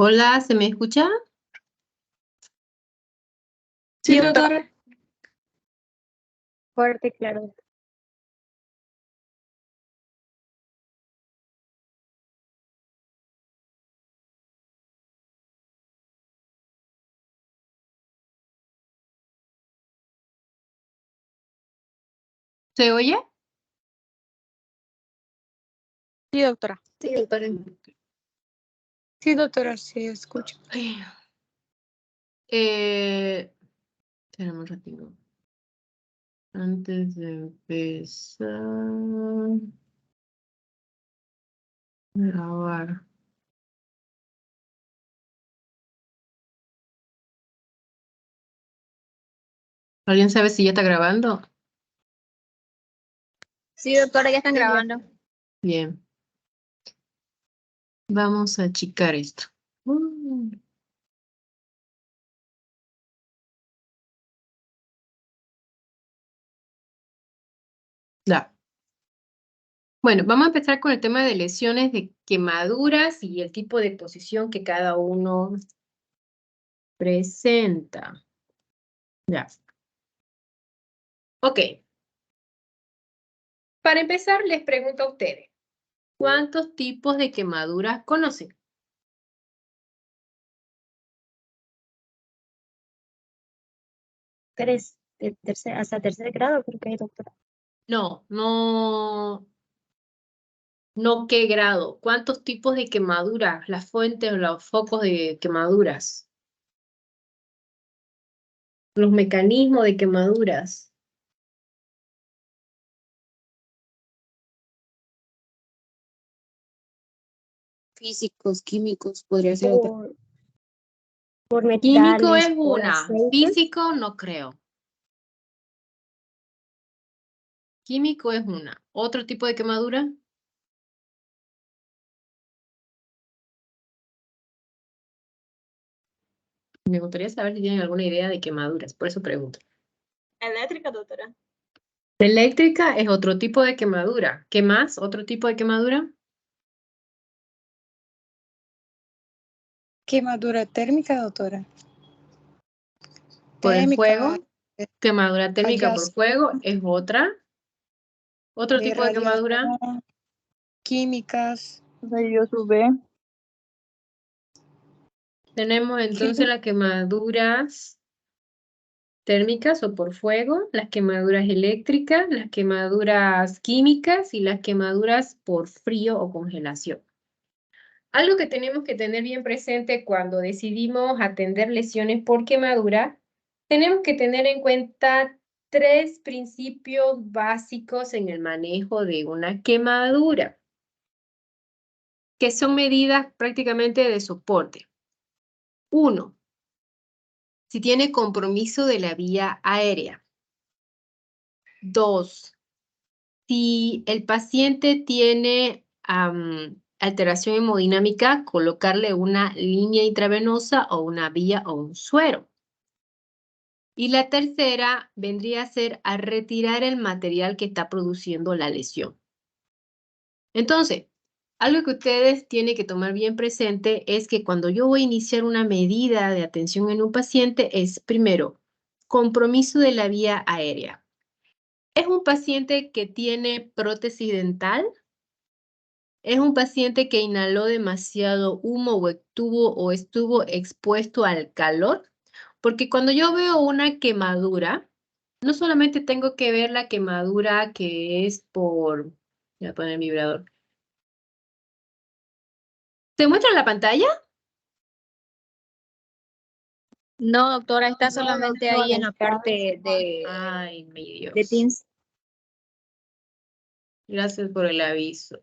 Hola, ¿se me escucha? Sí, doctora. Fuerte y claro. ¿Se oye? Sí, doctora. Sí, doctora. Sí, doctora, sí, escucho. Espérame un ratito. Antes de empezar, grabar. ¿Alguien sabe si ya está grabando? Sí, doctora, ya están grabando. Bien. Vamos a achicar esto. Ya. Bueno, vamos a empezar con el tema de lesiones de quemaduras y el tipo de posición que cada uno presenta. Ya. Ok. Para empezar, les pregunto a ustedes, ¿cuántos tipos de quemaduras conocen? 3, hasta tercer grado, creo que hay, doctora. No qué grado. ¿Cuántos tipos de quemaduras? Las fuentes o los focos de quemaduras. Los mecanismos de quemaduras. Físicos, químicos, podría ser otra. Por metales, Químico es por una. aceites. Físico no creo. Químico es una. ¿Otro tipo de quemadura? Me gustaría saber si tienen alguna idea de quemaduras, por eso pregunto. Eléctrica, doctora. Eléctrica es otro tipo de quemadura. ¿Qué más? ¿Otro tipo de quemadura? Quemadura térmica, doctora. Por el Térmica, fuego. Quemadura térmica por radiación, fuego es otra. Otro tipo de quemadura. radiación, químicas. Radioso B. Tenemos entonces las quemaduras térmicas o por fuego, las quemaduras eléctricas, las quemaduras químicas y las quemaduras por frío o congelación. Algo que tenemos que tener bien presente cuando decidimos atender lesiones por quemadura, tenemos que tener en cuenta 3 principios básicos en el manejo de una quemadura, que son medidas prácticamente de soporte. 1. Si tiene compromiso de la vía aérea. 2. Si el paciente tiene alteración hemodinámica, colocarle una línea intravenosa o una vía o un suero. Y la tercera vendría a ser a retirar el material que está produciendo la lesión. Entonces, algo que ustedes tienen que tomar bien presente es que cuando yo voy a iniciar una medida de atención en un paciente es, primero, compromiso de la vía aérea. ¿Es un paciente que tiene prótesis dental? ¿Es un paciente que inhaló demasiado humo o estuvo expuesto al calor? Porque cuando yo veo una quemadura, no solamente tengo que ver la quemadura que es por... Voy a poner el vibrador. ¿Se muestra en la pantalla? No, doctora, está solamente ahí en la parte de, Ay, mi Dios. de Teams. Gracias por el aviso.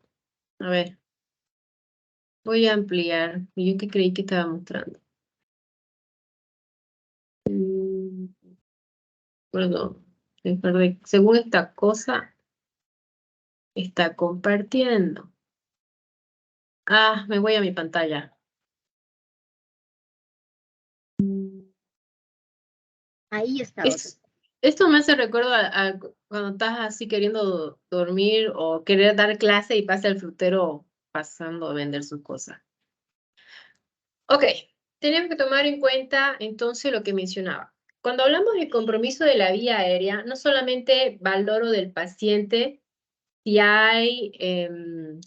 A ver. Voy a ampliar. Yo que creí que estaba mostrando. Perdón. Según esta cosa, está compartiendo. Ah, me voy a mi pantalla. Ahí está. Esto me hace recuerdo a cuando estás así queriendo dormir o querer dar clase y pasa el frutero pasando a vender sus cosas. Ok, tenemos que tomar en cuenta entonces lo que mencionaba. Cuando hablamos del compromiso de la vía aérea, no solamente valoro del paciente si hay,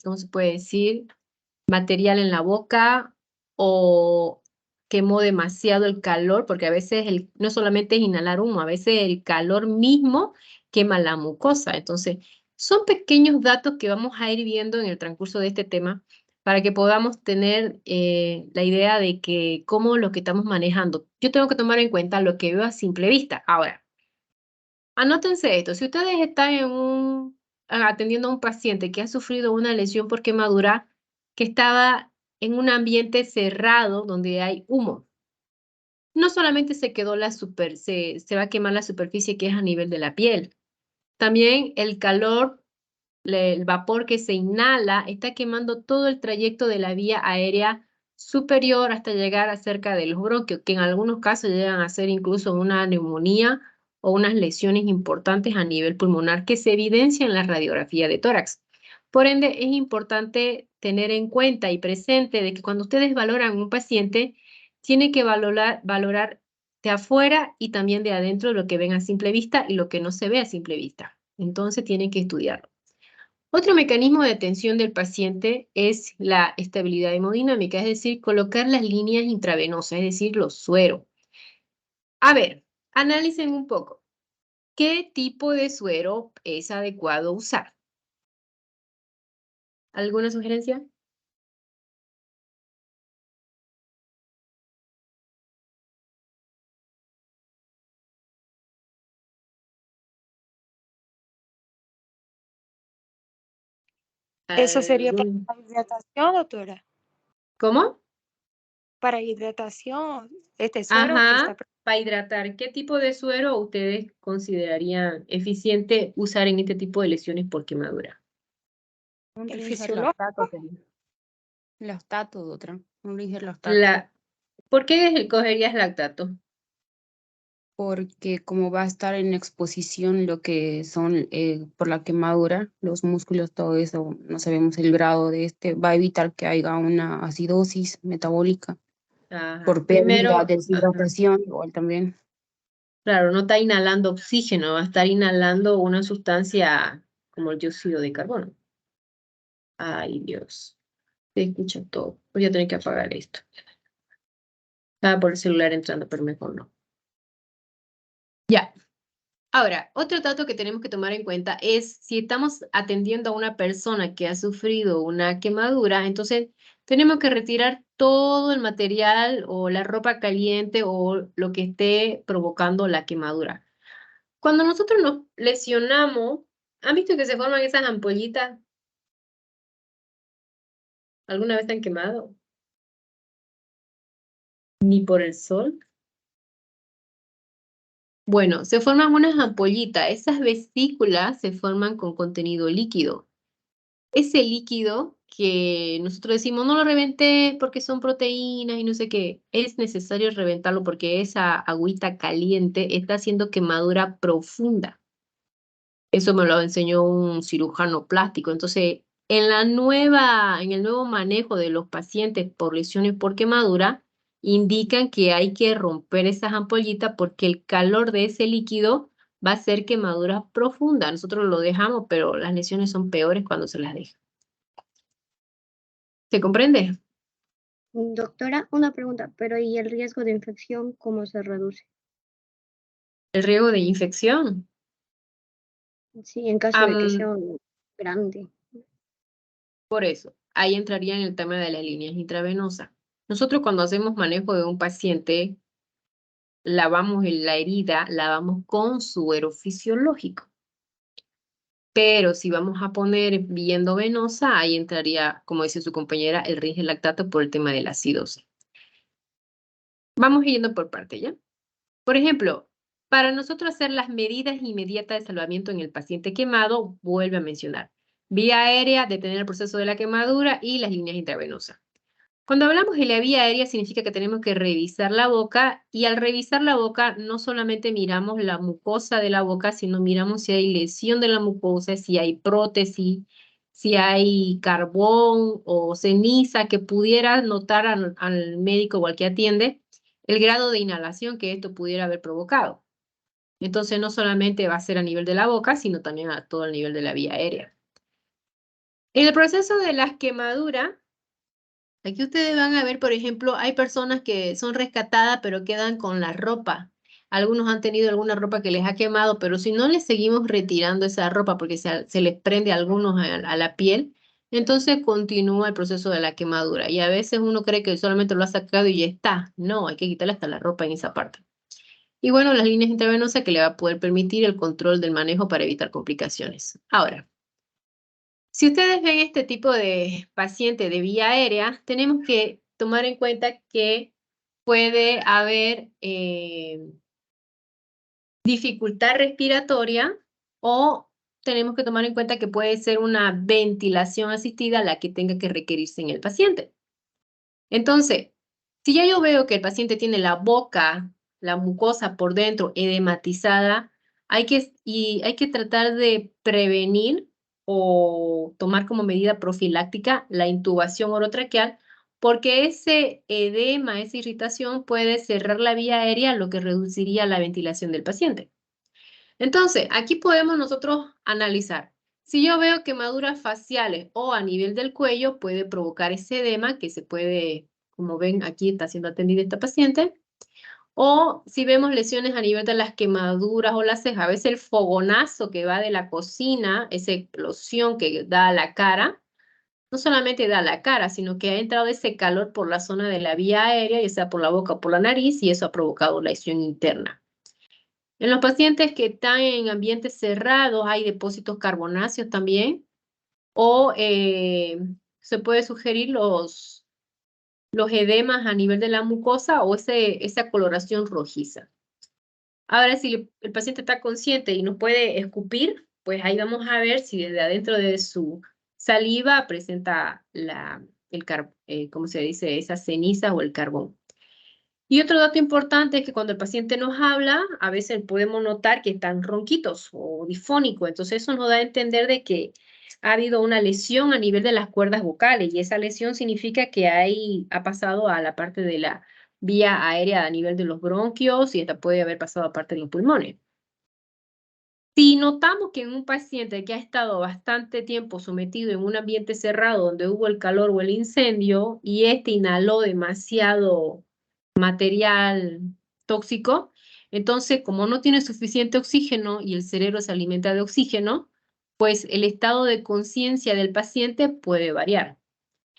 ¿cómo se puede decir? Material en la boca o quemó demasiado el calor, porque a veces no solamente es inhalar humo, a veces el calor mismo quema la mucosa. Entonces, son pequeños datos que vamos a ir viendo en el transcurso de este tema para que podamos tener la idea de que cómo lo que estamos manejando. Yo tengo que tomar en cuenta lo que veo a simple vista. Ahora, anótense esto. Si ustedes están atendiendo a un paciente que ha sufrido una lesión por quemadura, que estaba en un ambiente cerrado donde hay humo, no solamente se quedó se va a quemar la superficie que es a nivel de la piel, también el calor, el vapor que se inhala está quemando todo el trayecto de la vía aérea superior hasta llegar a cerca de los bronquios, que en algunos casos llegan a ser incluso una neumonía o unas lesiones importantes a nivel pulmonar que se evidencian en la radiografía de tórax. Por ende, es importante tener en cuenta y presente de que cuando ustedes valoran un paciente, tiene que valorar de afuera y también de adentro lo que ven a simple vista y lo que no se ve a simple vista. Entonces, tienen que estudiarlo. Otro mecanismo de atención del paciente es la estabilidad hemodinámica, es decir, colocar las líneas intravenosas, es decir, los sueros. A ver, analicen un poco. ¿Qué tipo de suero es adecuado usar? ¿Alguna sugerencia? Eso sería para ¿Algún- hidratación, doctora. ¿Cómo? Para hidratación, este suero que está... Ajá, para hidratar. ¿Qué tipo de suero ustedes considerarían eficiente usar en este tipo de lesiones por quemadura? Un El Ringer fisiológico. lactato sería. Lactato, otra. Un Ringer lactato. ¿Por qué escogerías lactato? Porque como va a estar en exposición lo que son por la quemadura, los músculos, todo eso, no sabemos el grado de va a evitar que haya una acidosis metabólica Ajá. por pérdida, Primero, deshidratación, igual también. claro, no está inhalando oxígeno, va a estar inhalando una sustancia como el dióxido de carbono. Ay, Dios, se escucha todo. Voy a tener que apagar esto. Estaba por el celular entrando, pero mejor no. Ya. Ahora, otro dato que tenemos que tomar en cuenta es si estamos atendiendo a una persona que ha sufrido una quemadura, entonces tenemos que retirar todo el material o la ropa caliente o lo que esté provocando la quemadura. Cuando nosotros nos lesionamos, ¿han visto que se forman esas ampollitas? ¿Alguna vez te han quemado? ¿Ni por el sol? Bueno, se forman unas ampollitas. Esas vesículas se forman con contenido líquido. Ese líquido que nosotros decimos, no lo reventé porque son proteínas y no sé qué, es necesario reventarlo porque esa agüita caliente está haciendo quemadura profunda. Eso me lo enseñó un cirujano plástico. Entonces, en el nuevo manejo de los pacientes por lesiones por quemadura, indican que hay que romper esas ampollitas porque el calor de ese líquido va a hacer quemaduras profundas. Nosotros lo dejamos, pero las lesiones son peores cuando se las deja. ¿Se comprende? Doctora, una pregunta, pero ¿y el riesgo de infección cómo se reduce? El riesgo de infección. Sí, en caso de que sea grande. Por eso, ahí entraría en el tema de las líneas intravenosas. Nosotros cuando hacemos manejo de un paciente, lavamos la herida, lavamos con suero fisiológico. Pero si vamos a poner vía endovenosa, ahí entraría, como dice su compañera, el Ringer lactato por el tema de la acidosis. Vamos yendo por parte, ¿ya? Por ejemplo, para nosotros hacer las medidas inmediatas de salvamiento en el paciente quemado, vuelve a mencionar vía aérea, detener el proceso de la quemadura y las líneas intravenosas. Cuando hablamos de la vía aérea significa que tenemos que revisar la boca y al revisar la boca no solamente miramos la mucosa de la boca, sino miramos si hay lesión de la mucosa, si hay prótesis, si hay carbón o ceniza que pudiera notar al médico o al que atiende el grado de inhalación que esto pudiera haber provocado. Entonces no solamente va a ser a nivel de la boca, sino también a todo el nivel de la vía aérea. En el proceso de las quemaduras, aquí ustedes van a ver, por ejemplo, hay personas que son rescatadas pero quedan con la ropa. Algunos han tenido alguna ropa que les ha quemado, pero si no les seguimos retirando esa ropa porque se les prende a algunos a la piel, entonces continúa el proceso de la quemadura. Y a veces uno cree que solamente lo ha sacado y ya está. No, hay que quitarle hasta la ropa en esa parte. Y bueno, las líneas intravenosas que le va a poder permitir el control del manejo para evitar complicaciones. Ahora, si ustedes ven este tipo de paciente de vía aérea, tenemos que tomar en cuenta que puede haber dificultad respiratoria o tenemos que tomar en cuenta que puede ser una ventilación asistida la que tenga que requerirse en el paciente. Entonces, si ya yo veo que el paciente tiene la boca, la mucosa por dentro edematizada, hay que tratar de prevenir o tomar como medida profiláctica la intubación orotraqueal, porque ese edema, esa irritación puede cerrar la vía aérea, lo que reduciría la ventilación del paciente. Entonces, aquí podemos nosotros analizar. Si yo veo quemaduras faciales o a nivel del cuello, puede provocar ese edema que se puede, como ven, aquí está siendo atendida esta paciente. O si vemos lesiones a nivel de las quemaduras o las cejas, a veces el fogonazo que va de la cocina, esa explosión que da a la cara, no solamente da a la cara, sino que ha entrado ese calor por la zona de la vía aérea, ya sea por la boca o por la nariz, y eso ha provocado lesión interna. En los pacientes que están en ambientes cerrados hay depósitos carbonáceos también, o se puede sugerir los edemas a nivel de la mucosa o esa coloración rojiza. Ahora, si el paciente está consciente y no puede escupir, pues ahí vamos a ver si desde adentro de su saliva presenta ¿cómo se dice? Esa ceniza o el carbón. Y otro dato importante es que cuando el paciente nos habla, a veces podemos notar que están ronquitos o difónicos. Entonces eso nos da a entender de que ha habido una lesión a nivel de las cuerdas vocales y esa lesión significa que ha pasado a la parte de la vía aérea a nivel de los bronquios y esta puede haber pasado a parte de los pulmones. Si notamos que en un paciente que ha estado bastante tiempo sometido en un ambiente cerrado donde hubo el calor o el incendio y inhaló demasiado material tóxico, entonces como no tiene suficiente oxígeno y el cerebro se alimenta de oxígeno, pues el estado de conciencia del paciente puede variar.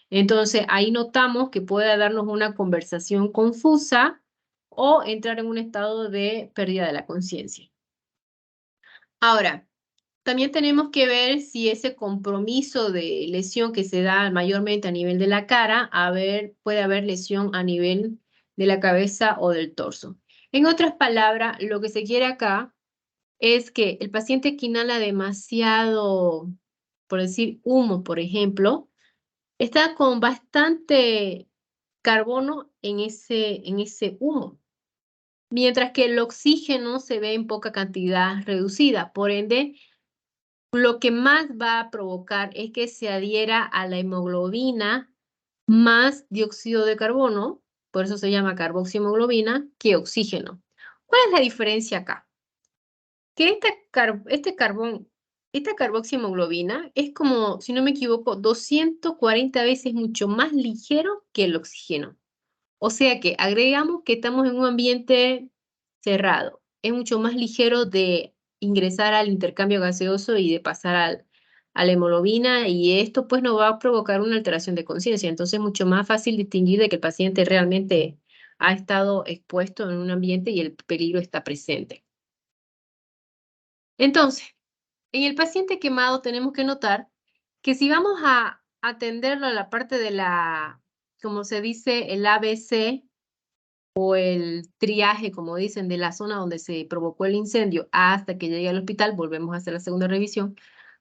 Entonces ahí notamos que puede darnos una conversación confusa o entrar en un estado de pérdida de la conciencia. Ahora, también tenemos que ver si ese compromiso de lesión que se da mayormente a nivel de la cara, puede haber lesión a nivel de la cabeza o del torso. En otras palabras, lo que se quiere acá es que el paciente que inhala demasiado, por decir humo, por ejemplo, está con bastante carbono en ese humo, mientras que el oxígeno se ve en poca cantidad reducida. Por ende, lo que más va a provocar es que se adhiera a la hemoglobina más dióxido de carbono, por eso se llama carboxihemoglobina, que oxígeno. ¿Cuál es la diferencia acá? Que esta carboxihemoglobina es como, si no me equivoco, 240 veces mucho más ligero que el oxígeno. O sea que agregamos que estamos en un ambiente cerrado. Es mucho más ligero de ingresar al intercambio gaseoso y de pasar a la hemoglobina y esto pues nos va a provocar una alteración de conciencia. Entonces es mucho más fácil distinguir de que el paciente realmente ha estado expuesto en un ambiente y el peligro está presente. Entonces, en el paciente quemado tenemos que notar que si vamos a atenderlo a la parte de como se dice, el ABC, o el triaje, como dicen, de la zona donde se provocó el incendio hasta que llegue al hospital, volvemos a hacer la segunda revisión,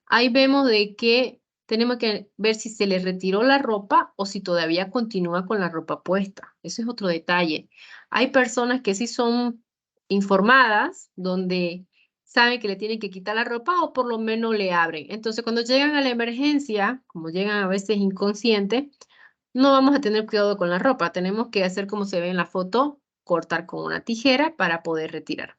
ahí vemos de que tenemos que ver si se le retiró la ropa o si todavía continúa con la ropa puesta. Ese es otro detalle. Hay personas que sí son informadas, donde saben que le tienen que quitar la ropa o por lo menos le abren. Entonces, cuando llegan a la emergencia, como llegan a veces inconscientes, no vamos a tener cuidado con la ropa. Tenemos que hacer como se ve en la foto, cortar con una tijera para poder retirar.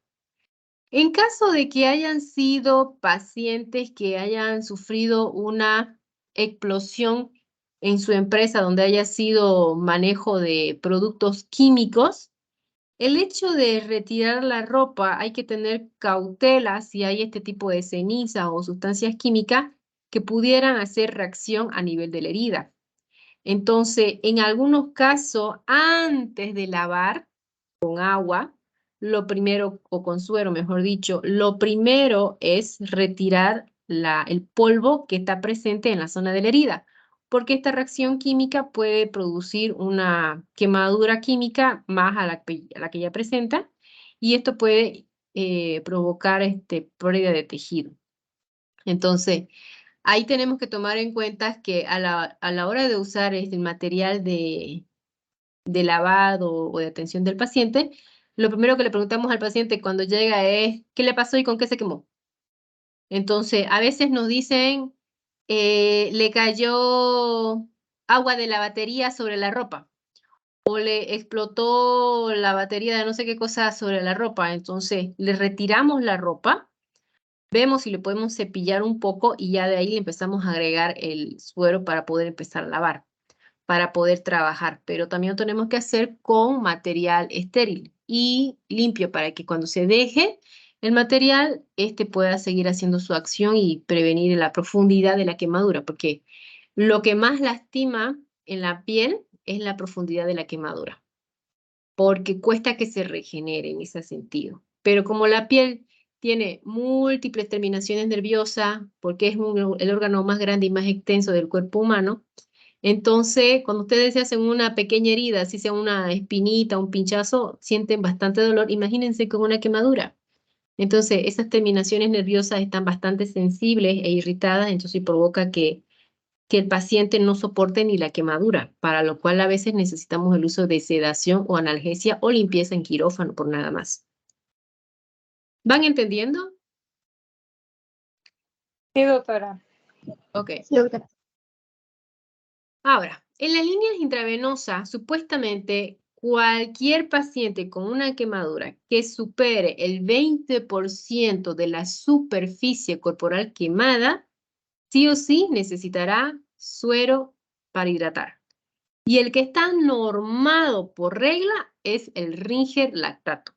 En caso de que hayan sido pacientes que hayan sufrido una explosión en su empresa donde haya sido manejo de productos químicos, el hecho de retirar la ropa hay que tener cautela si hay este tipo de cenizas o sustancias químicas que pudieran hacer reacción a nivel de la herida. Entonces, en algunos casos, antes de lavar con agua, lo primero, o con suero, mejor dicho, lo primero es retirar el polvo que está presente en la zona de la herida, porque esta reacción química puede producir una quemadura química más a la que ya presenta, y esto puede provocar pérdida de tejido. Entonces, ahí tenemos que tomar en cuenta que a la hora de usar el material de lavado o de atención del paciente, lo primero que le preguntamos al paciente cuando llega es, ¿qué le pasó y con qué se quemó? Entonces, a veces nos dicen, le cayó agua de la batería sobre la ropa o le explotó la batería de no sé qué cosa sobre la ropa. Entonces, le retiramos la ropa, vemos si le podemos cepillar un poco y ya de ahí le empezamos a agregar el suero para poder empezar a lavar, para poder trabajar, pero también lo tenemos que hacer con material estéril y limpio para que cuando se deje el material, pueda seguir haciendo su acción y prevenir la profundidad de la quemadura, porque lo que más lastima en la piel es la profundidad de la quemadura, porque cuesta que se regenere en ese sentido. Pero como la piel tiene múltiples terminaciones nerviosas, porque es el órgano más grande y más extenso del cuerpo humano, entonces, cuando ustedes se hacen una pequeña herida, así sea una espinita, un pinchazo, sienten bastante dolor. Imagínense con una quemadura. Entonces, esas terminaciones nerviosas están bastante sensibles e irritadas, entonces provoca que el paciente no soporte ni la quemadura, para lo cual a veces necesitamos el uso de sedación o analgesia o limpieza en quirófano por nada más. ¿Van entendiendo? Sí, doctora. Ok. Sí, doctora. Ahora, en las líneas intravenosas, supuestamente cualquier paciente con una quemadura que supere el 20% de la superficie corporal quemada, sí o sí necesitará suero para hidratar. Y el que está normado por regla es el Ringer lactato.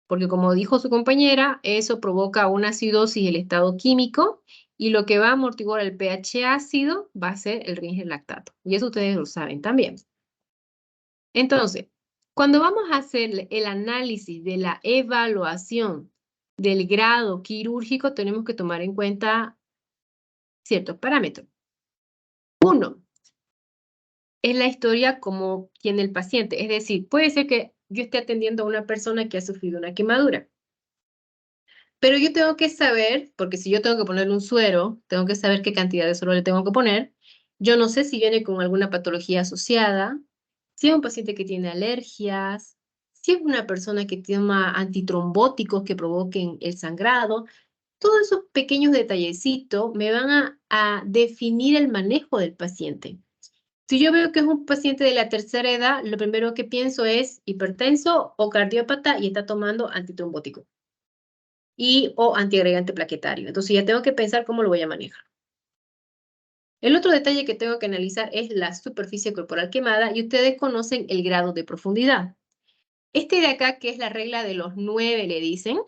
Porque como dijo su compañera, eso provoca una acidosis del estado químico y lo que va a amortiguar el pH ácido va a ser el Ringer lactato. Y eso ustedes lo saben también. Entonces, cuando vamos a hacer el análisis de la evaluación del grado quirúrgico, tenemos que tomar en cuenta ciertos parámetros. Uno, es la historia como tiene el paciente. Es decir, puede ser que yo esté atendiendo a una persona que ha sufrido una quemadura. Pero yo tengo que saber, porque si yo tengo que ponerle un suero, tengo que saber qué cantidad de suero le tengo que poner. Yo no sé si viene con alguna patología asociada, si es un paciente que tiene alergias, si es una persona que toma antitrombóticos que provoquen el sangrado. Todos esos pequeños detallecitos me van a definir el manejo del paciente. Si yo veo que es un paciente de la tercera edad, lo primero que pienso es hipertenso o cardiópata y está tomando antitrombótico o antiagregante plaquetario. Entonces ya tengo que pensar cómo lo voy a manejar. El otro detalle que tengo que analizar es la superficie corporal quemada y ustedes conocen el grado de profundidad. Este de acá, que es la regla de los 9, le dicen,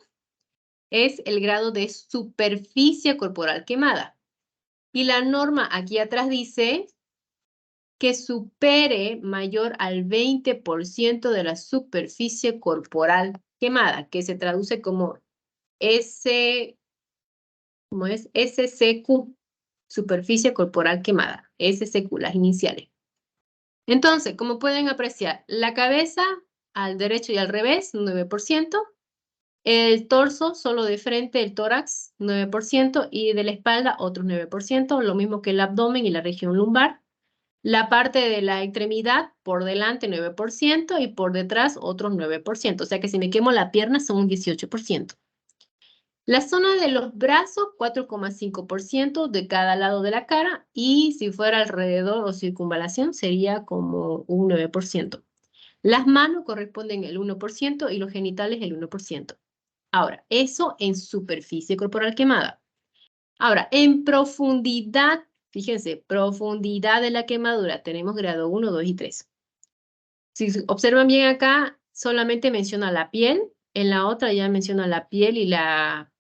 es el grado de superficie corporal quemada. Y la norma aquí atrás dice que supere mayor al 20% de la superficie corporal quemada, que se traduce como SCQ, superficie corporal quemada, SCQ, las iniciales. Entonces, como pueden apreciar, la cabeza al derecho y al revés, 9%, el torso solo de frente, el tórax, 9%, y de la espalda, otros 9%, lo mismo que el abdomen y la región lumbar. La parte de la extremidad, por delante 9% y por detrás otros 9%. O sea que si me quemo la pierna son un 18%. La zona de los brazos, 4,5% de cada lado de la cara, y si fuera alrededor o circunvalación sería como un 9%. Las manos corresponden el 1% y los genitales el 1%. Ahora, eso en superficie corporal quemada. Ahora, en profundidad, fíjense, profundidad de la quemadura, tenemos grado 1, 2 y 3. Si observan bien acá, solamente menciona la piel, en la otra ya menciona la piel y la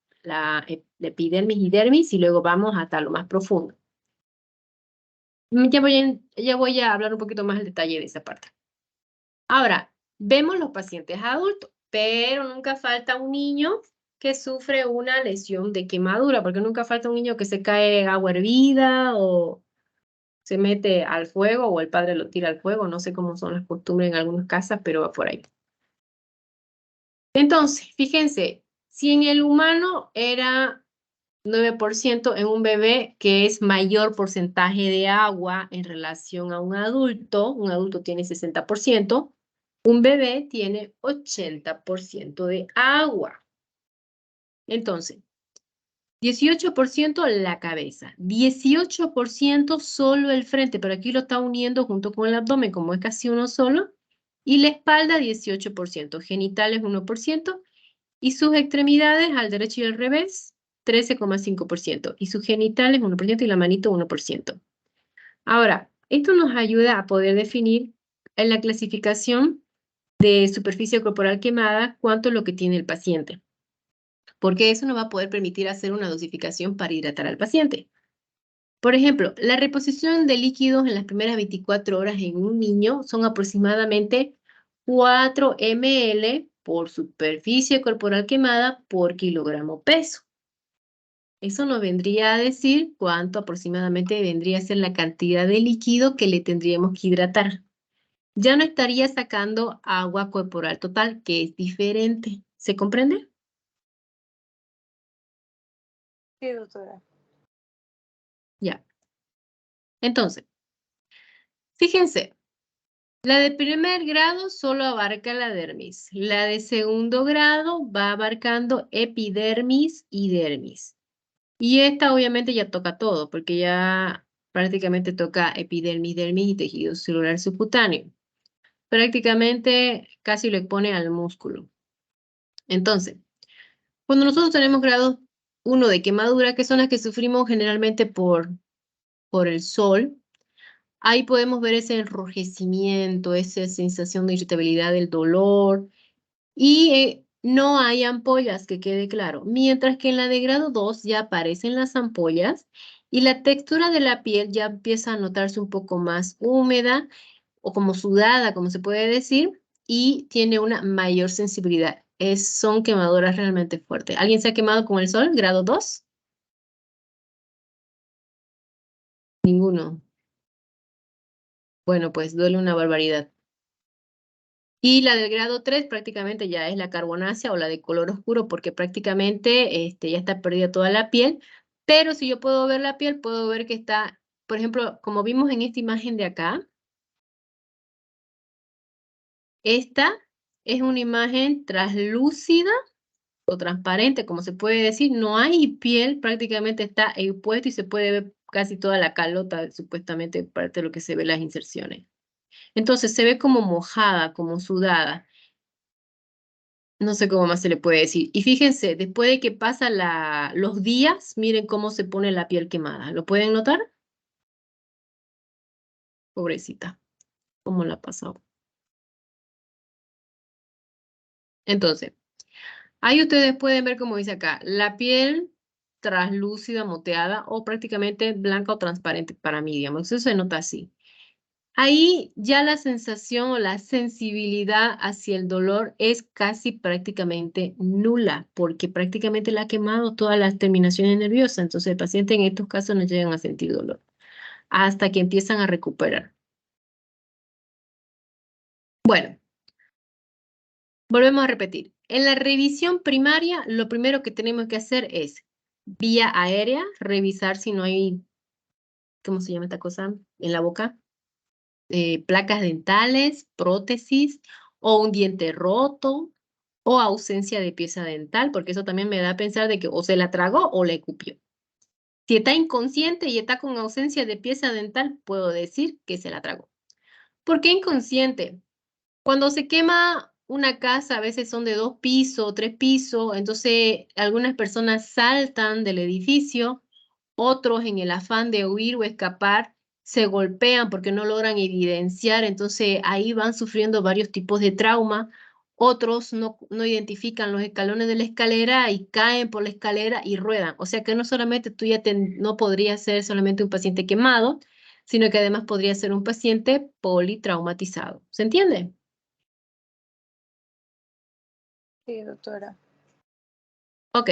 epidermis y dermis, y luego vamos hasta lo más profundo. Ya voy a hablar un poquito más al detalle de esa parte. Ahora, vemos los pacientes adultos, pero nunca falta un niño que sufre una lesión de quemadura, porque nunca falta un niño que se cae en agua hervida o se mete al fuego o el padre lo tira al fuego, no sé cómo son las costumbres en algunas casas, pero va por ahí. Entonces, fíjense, si en el humano era 9% en un bebé, que es mayor porcentaje de agua en relación a un adulto tiene 60%, un bebé tiene 80% de agua. Entonces, 18% la cabeza, 18% solo el frente, pero aquí lo está uniendo junto con el abdomen, como es casi uno solo, y la espalda 18%, genitales 1%, y sus extremidades al derecho y al revés 13,5%, y sus genitales 1% y la manito 1%. Ahora, esto nos ayuda a poder definir en la clasificación de superficie corporal quemada cuánto es lo que tiene el paciente, porque eso nos va a poder permitir hacer una dosificación para hidratar al paciente. Por ejemplo, la reposición de líquidos en las primeras 24 horas en un niño son aproximadamente 4 ml por superficie corporal quemada por kilogramo peso. Eso nos vendría a decir cuánto aproximadamente vendría a ser la cantidad de líquido que le tendríamos que hidratar. Ya no estaría sacando agua corporal total, que es diferente. ¿Se comprende? Sí, doctora. Ya. Entonces, fíjense, la de primer grado solo abarca la dermis. La de segundo grado va abarcando epidermis y dermis. Y esta obviamente ya toca todo, porque ya prácticamente toca epidermis, dermis y tejido celular subcutáneo. Prácticamente casi lo expone al músculo. Entonces, cuando nosotros tenemos grado 1 de quemadura, que son las que sufrimos generalmente por el sol, ahí podemos ver ese enrojecimiento, esa sensación de irritabilidad del dolor, y no hay ampollas, que quede claro. Mientras que en la de grado 2 ya aparecen las ampollas y la textura de la piel ya empieza a notarse un poco más húmeda o como sudada, como se puede decir, y tiene una mayor sensibilidad. Son quemaduras realmente fuertes. ¿Alguien se ha quemado con el sol? ¿Grado 2? Ninguno. Bueno, pues duele una barbaridad. Y la del grado 3 prácticamente ya es la carbonácea o la de color oscuro, porque prácticamente ya está perdida toda la piel. Pero si yo puedo ver la piel, puedo ver que está, por ejemplo, como vimos en esta imagen de acá, esta es una imagen translúcida o transparente, como se puede decir. No hay piel, prácticamente está expuesto y se puede ver casi toda la calota, supuestamente parte de lo que se ve en las inserciones. Entonces se ve como mojada, como sudada. No sé cómo más se le puede decir. Y fíjense, después de que pasan los días, miren cómo se pone la piel quemada. ¿Lo pueden notar? Pobrecita, cómo la ha pasado. Entonces, ahí ustedes pueden ver, como dice acá, la piel translúcida, moteada o prácticamente blanca o transparente para mí, digamos. Eso se nota así. Ahí ya la sensación o la sensibilidad hacia el dolor es casi prácticamente nula, porque prácticamente le ha quemado todas las terminaciones nerviosas. Entonces el paciente en estos casos no llegan a sentir dolor hasta que empiezan a recuperar. Bueno, volvemos a repetir. En la revisión primaria, lo primero que tenemos que hacer es vía aérea, revisar si no hay, ¿cómo se llama esta cosa? En la boca. Placas dentales, prótesis o un diente roto o ausencia de pieza dental, porque eso también me da a pensar de que o se la tragó o la escupió. Si está inconsciente y está con ausencia de pieza dental, puedo decir que se la tragó. ¿Por qué inconsciente? Cuando se quema una casa, a veces son de 2 pisos, 3 pisos, entonces algunas personas saltan del edificio, otros en el afán de huir o escapar se golpean porque no logran evidenciar, entonces ahí van sufriendo varios tipos de trauma. Otros no identifican los escalones de la escalera y caen por la escalera y ruedan. O sea que no solamente tú ya no podría ser solamente un paciente quemado, sino que además podría ser un paciente politraumatizado. ¿Se entiende? Sí, doctora. Ok.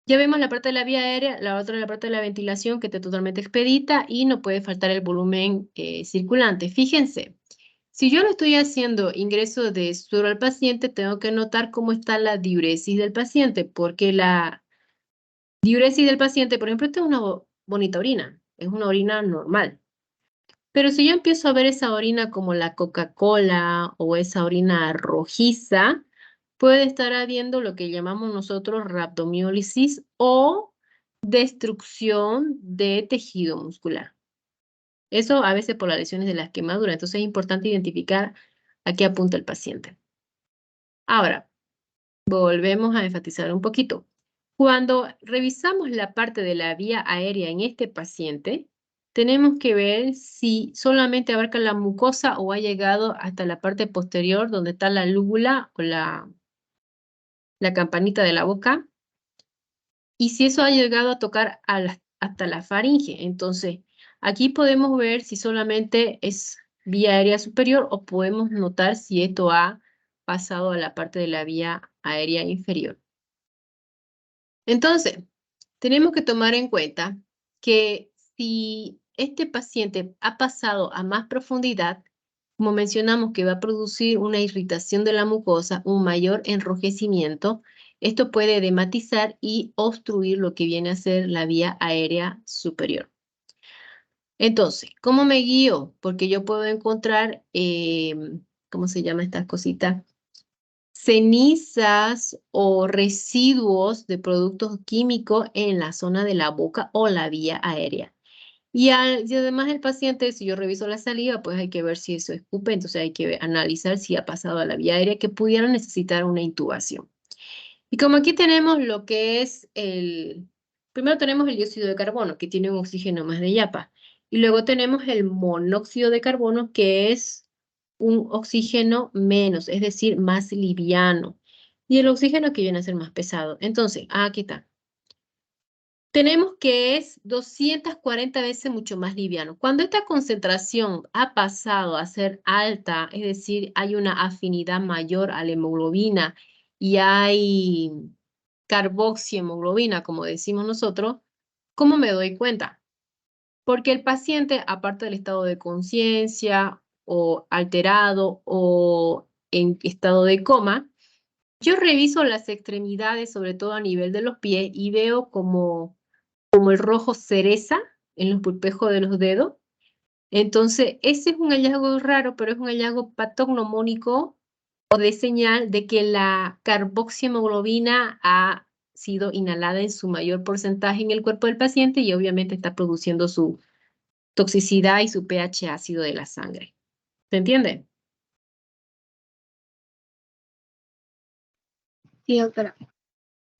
Ya vemos la parte de la vía aérea, la otra es la parte de la ventilación que está totalmente expedita y no puede faltar el volumen circulante. Fíjense, si yo le estoy haciendo ingreso de suero al paciente, tengo que notar cómo está la diuresis del paciente, porque la diuresis del paciente, por ejemplo, esta es una bonita orina, es una orina normal. Pero si yo empiezo a ver esa orina como la Coca-Cola o esa orina rojiza, puede estar habiendo lo que llamamos nosotros rhabdomiólisis o destrucción de tejido muscular. Eso a veces por las lesiones de las quemaduras. Entonces es importante identificar a qué apunta el paciente. Ahora, volvemos a enfatizar un poquito. Cuando revisamos la parte de la vía aérea en este paciente, tenemos que ver si solamente abarca la mucosa o ha llegado hasta la parte posterior donde está la lúgula o la campanita de la boca, y si eso ha llegado a tocar hasta la faringe. Entonces, aquí podemos ver si solamente es vía aérea superior o podemos notar si esto ha pasado a la parte de la vía aérea inferior. Entonces, tenemos que tomar en cuenta que si este paciente ha pasado a más profundidad, como mencionamos que va a producir una irritación de la mucosa, un mayor enrojecimiento, esto puede edematizar y obstruir lo que viene a ser la vía aérea superior. Entonces, ¿cómo me guío? Porque yo puedo encontrar, ¿cómo se llama estas cositas? Cenizas o residuos de productos químicos en la zona de la boca o la vía aérea. Y además el paciente, si yo reviso la saliva, pues hay que ver si eso escupe, entonces hay que analizar si ha pasado a la vía aérea que pudiera necesitar una intubación. Y como aquí tenemos lo que es primero tenemos el dióxido de carbono, que tiene un oxígeno más de yapa, y luego tenemos el monóxido de carbono, que es un oxígeno menos, es decir, más liviano, y el oxígeno que viene a ser más pesado. Entonces, aquí está. Tenemos que es 240 veces mucho más liviano. Cuando esta concentración ha pasado a ser alta, es decir, hay una afinidad mayor a la hemoglobina y hay carboxihemoglobina, como decimos nosotros, ¿cómo me doy cuenta? Porque el paciente, aparte del estado de conciencia o alterado o en estado de coma, yo reviso las extremidades, sobre todo a nivel de los pies, y veo como el rojo cereza en los pulpejos de los dedos. Entonces, ese es un hallazgo raro, pero es un hallazgo patognomónico o de señal de que la carboxihemoglobina ha sido inhalada en su mayor porcentaje en el cuerpo del paciente y obviamente está produciendo su toxicidad y su pH ácido de la sangre. ¿Se entiende? Sí, doctora.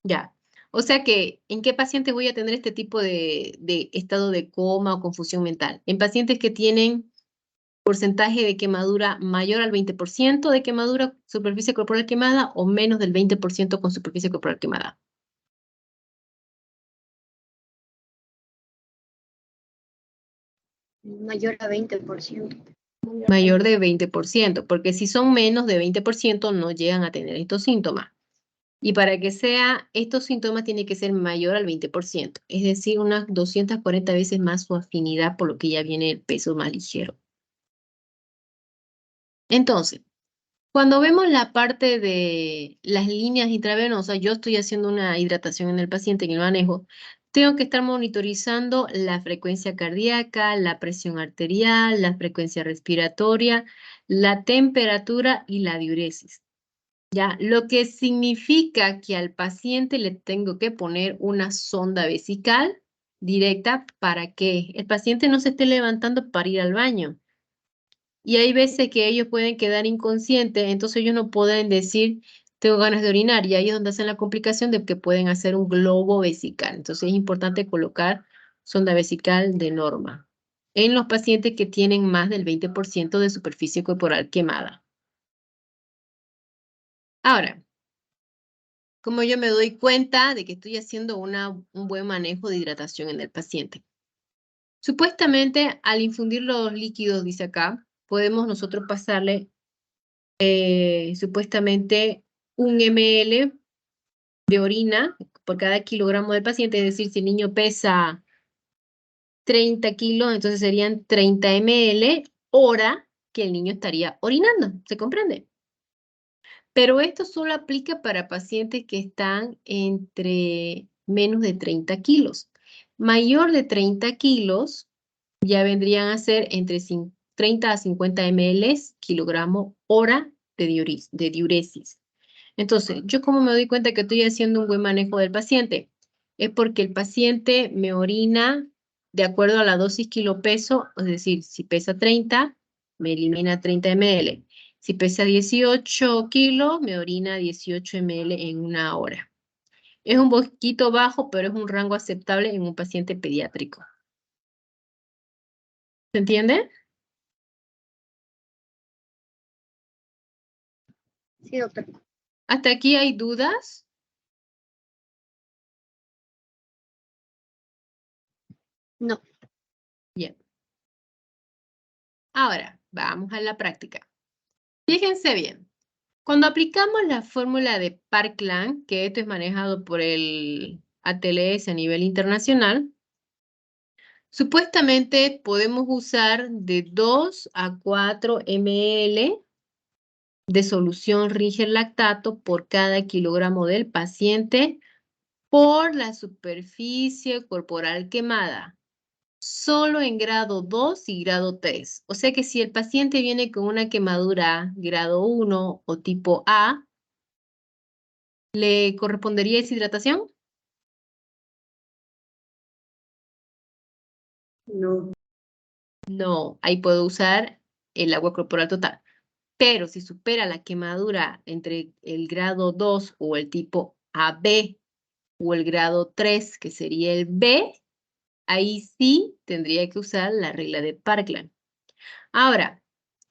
Ya. O sea que, ¿en qué pacientes voy a tener este tipo de estado de coma o confusión mental? En pacientes que tienen porcentaje de quemadura mayor al 20% de quemadura, superficie corporal quemada, o menos del 20% con superficie corporal quemada. Mayor a 20%. Mayor de 20%, porque si son menos de 20% no llegan a tener estos síntomas. Y para que sea, estos síntomas tienen que ser mayor al 20%, es decir, unas 240 veces más su afinidad, por lo que ya viene el peso más ligero. Entonces, cuando vemos la parte de las líneas intravenosas, yo estoy haciendo una hidratación en el paciente, en el manejo, tengo que estar monitorizando la frecuencia cardíaca, la presión arterial, la frecuencia respiratoria, la temperatura y la diuresis. Ya, lo que significa que al paciente le tengo que poner una sonda vesical directa para que el paciente no se esté levantando para ir al baño. Y hay veces que ellos pueden quedar inconscientes, entonces ellos no pueden decir, tengo ganas de orinar, y ahí es donde hacen la complicación de que pueden hacer un globo vesical. Entonces es importante colocar sonda vesical de norma en los pacientes que tienen más del 20% de superficie corporal quemada. Ahora, como yo me doy cuenta de que estoy haciendo un buen manejo de hidratación en el paciente. Supuestamente, al infundir los líquidos, dice acá, podemos nosotros pasarle supuestamente 1 ml de orina por cada kilogramo del paciente, es decir, si el niño pesa 30 kilos, entonces serían 30 ml hora que el niño estaría orinando, ¿se comprende? Pero esto solo aplica para pacientes que están entre menos de 30 kilos. Mayor de 30 kilos ya vendrían a ser entre 30 a 50 ml kilogramo hora de diuresis. Entonces, ¿yo cómo me doy cuenta que estoy haciendo un buen manejo del paciente? Es porque el paciente me orina de acuerdo a la dosis kilopeso, es decir, si pesa 30, me elimina 30 ml. Si pesa 18 kilos, me orina 18 ml en 1 hora. Es un poquito bajo, pero es un rango aceptable en un paciente pediátrico. ¿Se entiende? Sí, doctor. ¿Hasta aquí hay dudas? No. Bien. Ahora, vamos a la práctica. Fíjense bien. Cuando aplicamos la fórmula de Parkland, que esto es manejado por el ATLS a nivel internacional, supuestamente podemos usar de 2 a 4 ml de solución Ringer lactato por cada kilogramo del paciente por la superficie corporal quemada, solo en grado 2 y grado 3. O sea que si el paciente viene con una quemadura grado 1 o tipo A, ¿le correspondería deshidratación? No. No, ahí puedo usar el agua corporal total. Pero si supera la quemadura entre el grado 2 o el tipo AB o el grado 3, que sería el B, ahí sí tendría que usar la regla de Parkland. Ahora,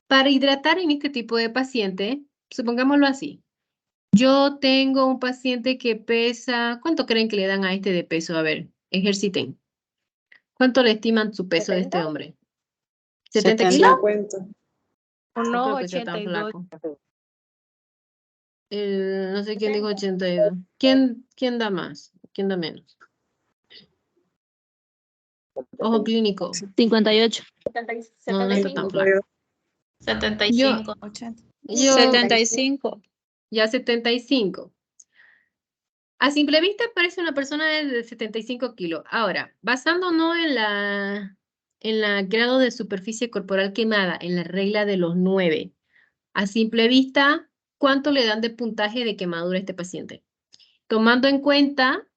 para hidratar en este tipo de paciente, supongámoslo así. Yo tengo un paciente que pesa, ¿cuánto creen que le dan a este de peso? A ver, ejerciten. ¿Cuánto le estiman su peso de este hombre? ¿70 kilos? 50. No Unos creo que sea tan 82. flaco. No sé quién dijo 82. ¿Quién da más? ¿Quién da menos? Ojo clínico. 58. No, no está tan flaco. 75. Yo 75. ya 75. A simple vista parece una persona de 75 kilos. Ahora, basándonos en la grado de superficie corporal quemada, en la regla de los 9, a simple vista, ¿cuánto le dan de puntaje de quemadura a este paciente? Tomando en cuenta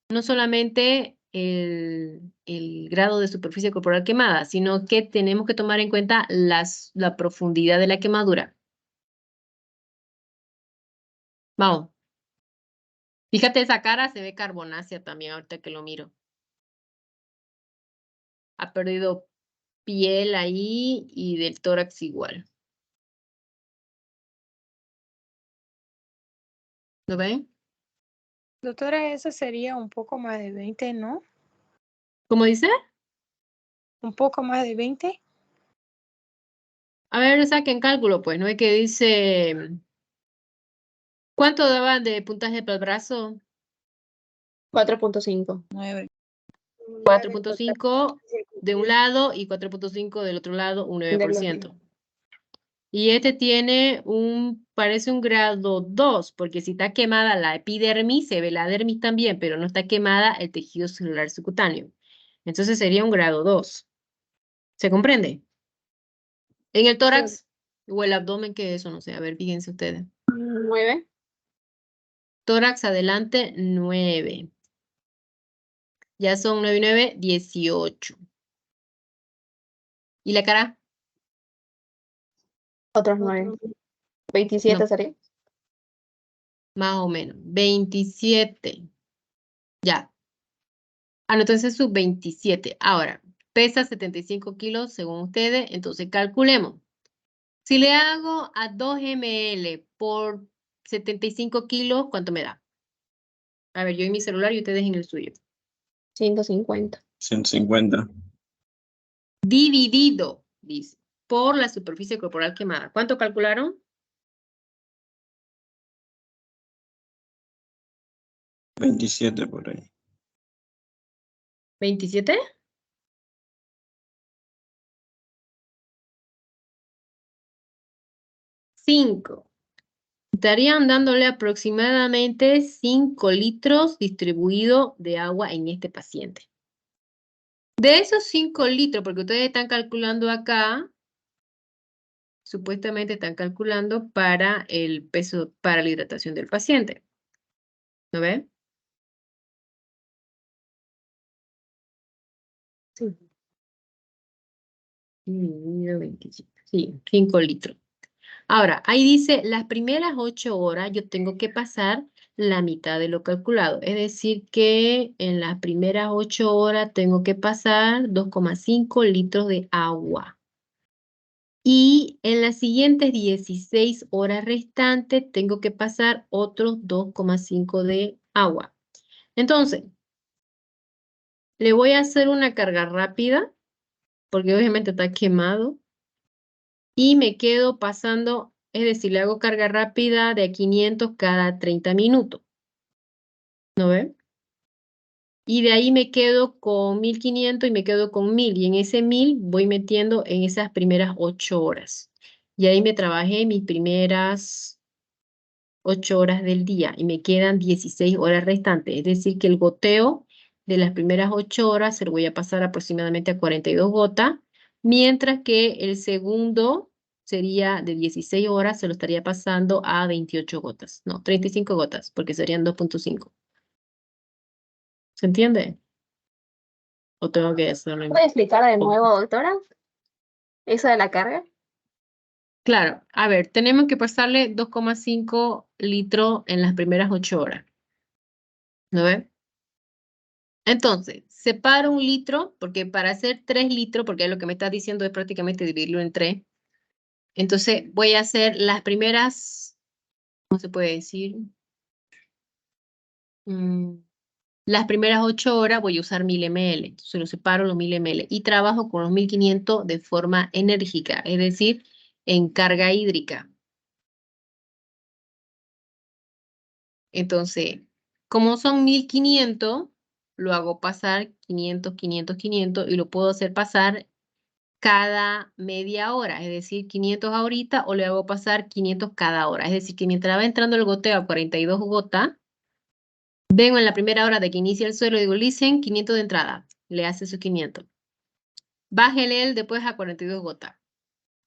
no solamente el grado de superficie corporal quemada, sino que tenemos que tomar en cuenta la profundidad de la quemadura. Vamos. Fíjate esa cara, se ve carbonácea también ahorita que lo miro. Ha perdido piel ahí y del tórax igual. ¿Lo ven? Doctora, eso sería un poco más de 20, ¿no? ¿Cómo dice? Un poco más de 20. A ver, saquen cálculo, pues, ¿no? Es que dice, ¿cuánto daban de puntaje para el brazo? 4.5. 4.5 de un lado y 4.5 del otro lado, un 9%. Y este tiene parece un grado 2, porque si está quemada la epidermis, se ve la dermis también, pero no está quemada el tejido celular subcutáneo. Entonces sería un grado 2. ¿Se comprende? En el tórax o el abdomen, ¿qué es eso? No sé, a ver, fíjense ustedes. 9. tórax adelante, 9. Ya son 9 y 9, 18. ¿Y la cara? Otros 9. 27 No. sería. Más o menos. 27. Ya. Entonces sus 27. Ahora, pesa 75 kilos según ustedes, entonces calculemos. Si le hago a 2 ml por 75 kilos, ¿cuánto me da? A ver, yo en mi celular y ustedes en el suyo. 150. 150. Dividido, dice, por la superficie corporal quemada. ¿Cuánto calcularon? 27 por ahí. ¿27? Cinco. Estarían dándole aproximadamente 5 litros distribuido de agua en este paciente. De esos 5 litros, porque ustedes están calculando acá, supuestamente están calculando para el peso, para la hidratación del paciente. ¿No ven? Sí. Dividido 25. Sí, 5 litros. Ahora, ahí dice, las primeras 8 horas yo tengo que pasar la mitad de lo calculado. Es decir, que en las primeras 8 horas tengo que pasar 2,5 litros de agua. Y en las siguientes 16 horas restantes tengo que pasar otros 2,5 de agua. Entonces, le voy a hacer una carga rápida, porque obviamente está quemado. Y me quedo pasando, es decir, le hago carga rápida de 500 cada 30 minutos. ¿No ven? Y de ahí me quedo con 1500 y me quedo con 1000. Y en ese 1000 voy metiendo en esas primeras 8 horas. Y ahí me trabajé mis primeras 8 horas del día y me quedan 16 horas restantes. Es decir, que el goteo de las primeras 8 horas se lo voy a pasar aproximadamente a 42 gotas, mientras que el segundo sería de 16 horas, se lo estaría pasando a 28 gotas. No, 35 gotas, porque serían 2,5. ¿Se entiende? ¿O tengo que hacerlo? ¿Puede explicar de nuevo, doctora? ¿Eso de la carga? Claro, a ver, tenemos que pasarle 2,5 litros en las primeras 8 horas. ¿No ve? Entonces, separo 1 litro, porque para hacer 3 litros, porque lo que me estás diciendo es prácticamente dividirlo en 3. Entonces, voy a hacer las primeras, ¿cómo se puede decir? Las primeras 8 horas voy a usar 1000 ml. Entonces, lo separo los 1000 ml y trabajo con los 1500 de forma enérgica, es decir, en carga hídrica. Entonces, como son 1500, lo hago pasar 500, 500, 500 y lo puedo hacer pasar cada media hora, es decir, 500 ahorita o le hago pasar 500 cada hora. Es decir, que mientras va entrando el goteo a 42 gotas, vengo en la primera hora de que inicia el suelo y digo, listen, 500 de entrada. Le hace sus 500. Bájele él después a 42 gotas.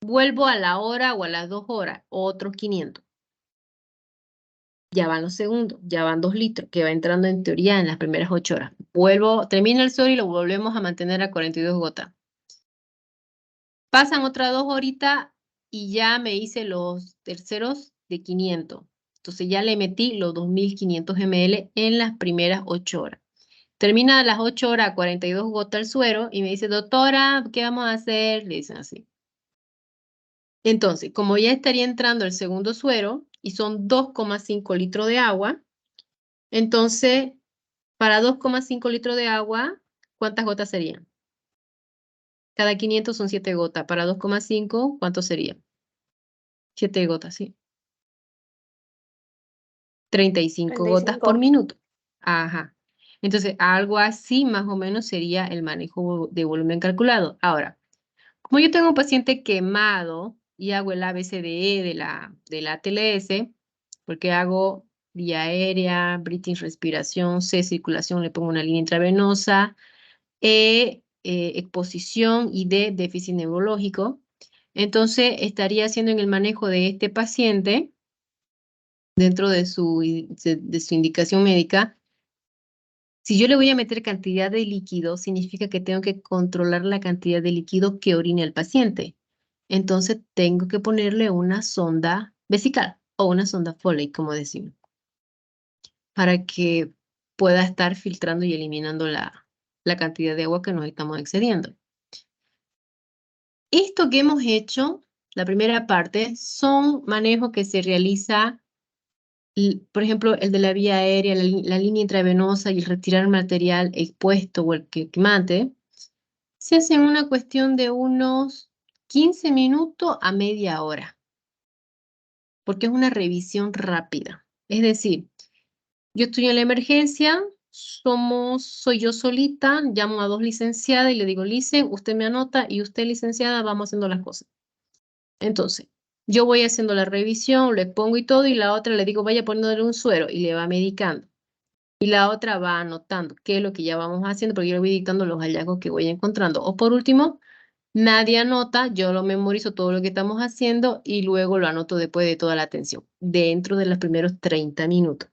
Vuelvo a la hora o a las 2 horas, otros 500. Ya van los segundos, ya van 2 litros, que va entrando en teoría en las primeras 8 horas. Vuelvo, termina el suelo y lo volvemos a mantener a 42 gotas. Pasan otras 2 horitas y ya me hice los terceros de 500. Entonces ya le metí los 2500 ml en las primeras 8 horas. Termina las 8 horas a 42 gotas el suero y me dice, doctora, ¿qué vamos a hacer? Le dicen así. Entonces, como ya estaría entrando el segundo suero y son 2,5 litros de agua, entonces, para 2,5 litros de agua, ¿cuántas gotas serían? Cada 500 son 7 gotas. Para 2,5, ¿cuánto sería? 7 gotas, sí. 35 gotas por minuto. Ajá. Entonces, algo así más o menos sería el manejo de volumen calculado. Ahora, como yo tengo un paciente quemado y hago el ABCDE de la TLS, porque hago vía aérea, breathing, respiración, C, circulación, le pongo una línea intravenosa, exposición y D, déficit neurológico. Entonces, estaría haciendo en el manejo de este paciente dentro de su indicación médica, si yo le voy a meter cantidad de líquido, significa que tengo que controlar la cantidad de líquido que orine el paciente. Entonces tengo que ponerle una sonda vesical o una sonda Foley, como decimos, para que pueda estar filtrando y eliminando la cantidad de agua que nos estamos excediendo. Esto que hemos hecho, la primera parte, son manejos que se realiza, por ejemplo, el de la vía aérea, la línea intravenosa y el retirar material expuesto o el quemante, se hace en una cuestión de unos 15 minutos a media hora, porque es una revisión rápida. Es decir, yo estoy en la emergencia, soy yo solita, llamo a 2 licenciadas y le digo, licen, usted me anota y usted, licenciada, vamos haciendo las cosas. Entonces, yo voy haciendo la revisión, le pongo y todo, y la otra le digo, vaya poniéndole un suero y le va medicando. Y la otra va anotando qué es lo que ya vamos haciendo, porque yo le voy dictando los hallazgos que voy encontrando. O por último, nadie anota, yo lo memorizo todo lo que estamos haciendo y luego lo anoto después de toda la atención, dentro de los primeros 30 minutos.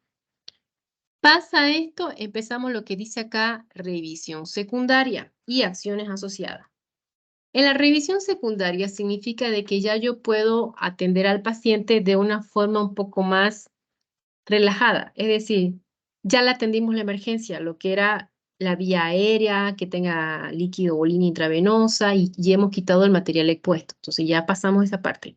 Pasa esto, empezamos lo que dice acá, revisión secundaria y acciones asociadas. En la revisión secundaria significa de que ya yo puedo atender al paciente de una forma un poco más relajada. Es decir, ya le atendimos la emergencia, lo que era la vía aérea, que tenga líquido o línea intravenosa y hemos quitado el material expuesto. Entonces ya pasamos esa parte.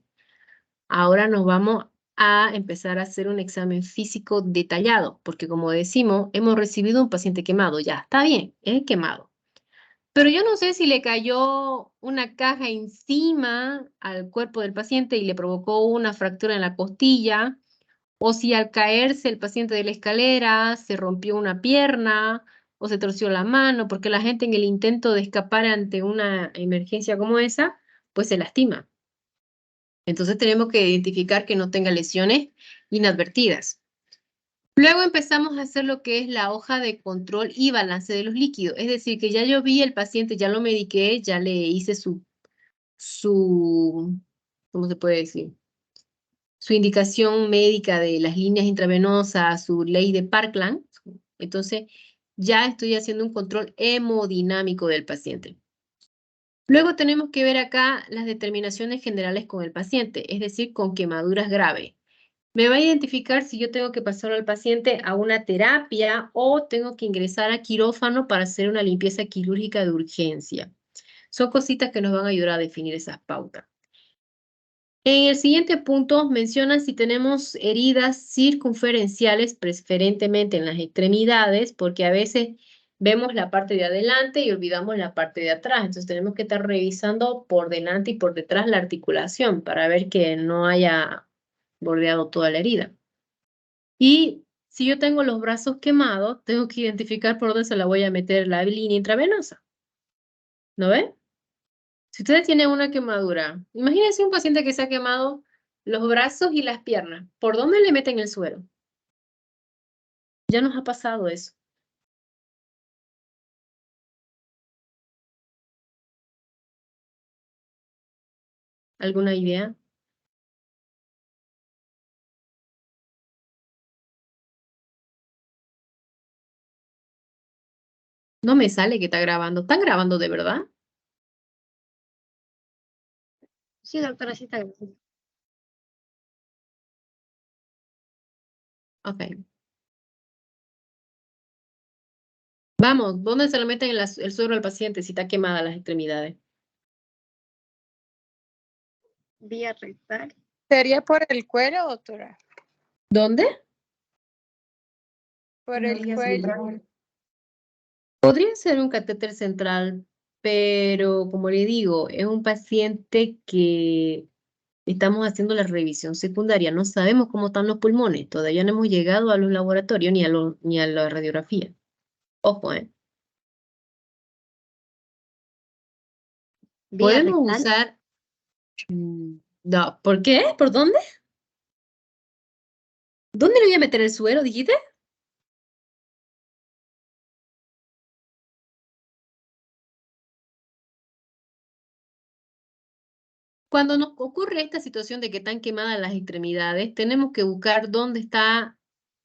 Ahora nos vamos a empezar a hacer un examen físico detallado, porque como decimos, hemos recibido un paciente quemado. Ya, está bien, es quemado. Pero yo no sé si le cayó una caja encima al cuerpo del paciente y le provocó una fractura en la costilla, o si al caerse el paciente de la escalera se rompió una pierna o se torció la mano, porque la gente en el intento de escapar ante una emergencia como esa, pues se lastima. Entonces tenemos que identificar que no tenga lesiones inadvertidas. Luego empezamos a hacer lo que es la hoja de control y balance de los líquidos. Es decir, que ya yo vi el paciente, ya lo mediqué, ya le hice ¿cómo se puede decir? Su indicación médica de las líneas intravenosas, su ley de Parkland. Entonces, ya estoy haciendo un control hemodinámico del paciente. Luego tenemos que ver acá las determinaciones generales con el paciente, es decir, con quemaduras graves. Me va a identificar si yo tengo que pasar al paciente a una terapia o tengo que ingresar a quirófano para hacer una limpieza quirúrgica de urgencia. Son cositas que nos van a ayudar a definir esas pautas. En el siguiente punto menciona si tenemos heridas circunferenciales, preferentemente en las extremidades, porque a veces vemos la parte de adelante y olvidamos la parte de atrás. Entonces tenemos que estar revisando por delante y por detrás la articulación para ver que no haya bordeado toda la herida. Y si yo tengo los brazos quemados, tengo que identificar por dónde se la voy a meter la línea intravenosa. ¿No ven? Si ustedes tienen una quemadura, imagínense un paciente que se ha quemado los brazos y las piernas. ¿Por dónde le meten el suero? Ya nos ha pasado eso. ¿Alguna idea? No me sale que está grabando. ¿Están grabando de verdad? Sí, doctora, sí está bien. Ok. Vamos, ¿dónde se le meten el suero al paciente si está quemada las extremidades? Vía rectal. ¿Sería por el cuello, doctora? ¿Dónde? Por el cuello. Podría ser un catéter central, pero como le digo, es un paciente que estamos haciendo la revisión secundaria. No sabemos cómo están los pulmones. Todavía no hemos llegado a los laboratorios ni a la radiografía. Ojo, ¿eh? Vía Podemos rectal. usar... No, ¿por qué? ¿Por dónde? ¿Dónde le voy a meter el suero, dijiste? Cuando nos ocurre esta situación de que están quemadas las extremidades, tenemos que buscar dónde está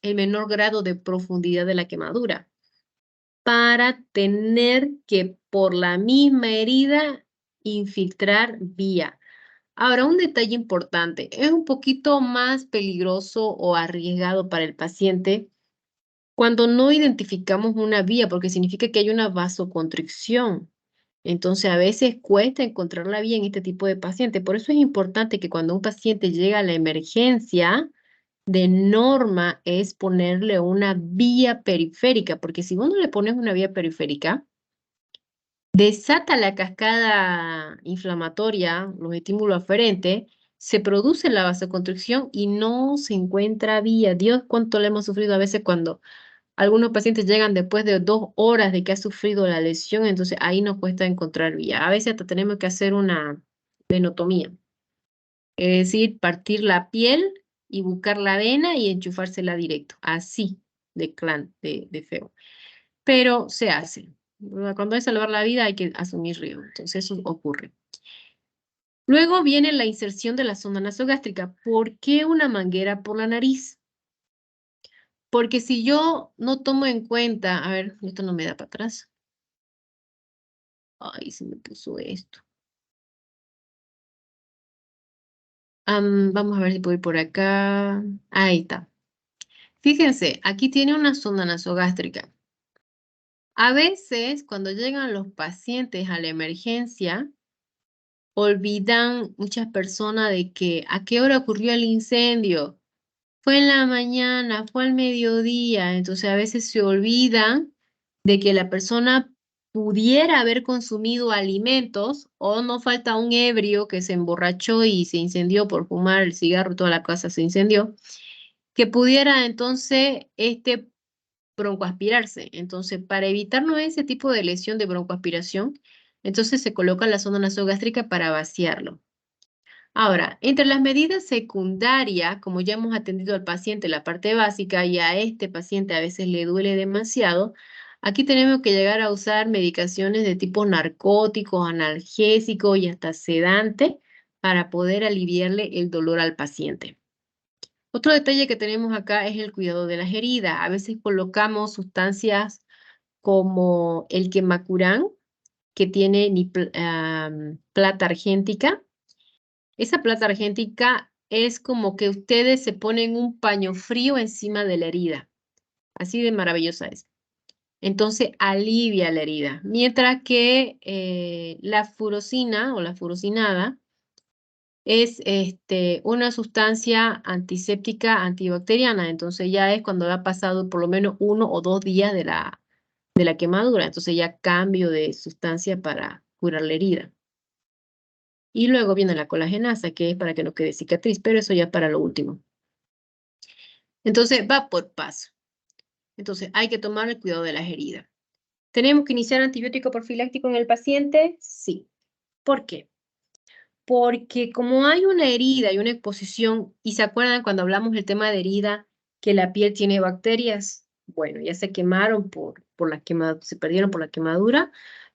el menor grado de profundidad de la quemadura para tener que por la misma herida infiltrar vía. Ahora, un detalle importante, es un poquito más peligroso o arriesgado para el paciente cuando no identificamos una vía, porque significa que hay una vasoconstricción. Entonces, a veces cuesta encontrar la vía en este tipo de pacientes. Por eso es importante que cuando un paciente llega a la emergencia, de norma es ponerle una vía periférica, porque si vos no le pones una vía periférica, desata la cascada inflamatoria, los estímulos aferentes, se produce la vasoconstricción y no se encuentra vía. Dios, cuánto le hemos sufrido a veces cuando algunos pacientes llegan después de 2 horas de que ha sufrido la lesión, entonces ahí nos cuesta encontrar vía. A veces hasta tenemos que hacer una venotomía, es decir, partir la piel y buscar la vena y enchufársela directo, así de feo. Pero se hace. Cuando hay que salvar la vida hay que asumir riesgo, entonces eso ocurre. Luego viene la inserción de la sonda nasogástrica. ¿Por qué una manguera por la nariz? Porque si yo no tomo en cuenta, a ver, esto no me da para atrás. Ay, se me puso esto. Vamos a ver si puedo ir por acá. Ahí está. Fíjense, aquí tiene una sonda nasogástrica. A veces, cuando llegan los pacientes a la emergencia, olvidan muchas personas de que a qué hora ocurrió el incendio. Fue en la mañana, fue al mediodía. Entonces, a veces se olvidan de que la persona pudiera haber consumido alimentos o no falta un ebrio que se emborrachó y se incendió por fumar el cigarro, toda la casa se incendió, que pudiera entonces broncoaspirarse. Entonces, para evitarnos ese tipo de lesión de broncoaspiración, entonces se coloca la sonda nasogástrica para vaciarlo. Ahora, entre las medidas secundarias, como ya hemos atendido al paciente la parte básica y a este paciente a veces le duele demasiado, aquí tenemos que llegar a usar medicaciones de tipo narcóticos, analgésicos y hasta sedante para poder aliviarle el dolor al paciente. Otro detalle que tenemos acá es el cuidado de las heridas. A veces colocamos sustancias como el quemacurán, que tiene plata argéntica. Esa plata argéntica es como que ustedes se ponen un paño frío encima de la herida. Así de maravillosa es. Entonces alivia la herida. Mientras que la furosina o la furosinada es una sustancia antiséptica antibacteriana. Entonces ya es cuando ha pasado por lo menos 1 o 2 días de la quemadura. Entonces ya cambio de sustancia para curar la herida. Y luego viene la colagenasa, que es para que no quede cicatriz, pero eso ya para lo último. Entonces va por paso. Entonces hay que tomar el cuidado de las heridas. ¿Tenemos que iniciar antibiótico profiláctico en el paciente? Sí. ¿Por qué? Porque como hay una herida y una exposición, y se acuerdan cuando hablamos del tema de herida, que la piel tiene bacterias, bueno, ya se quemaron se perdieron por la quemadura,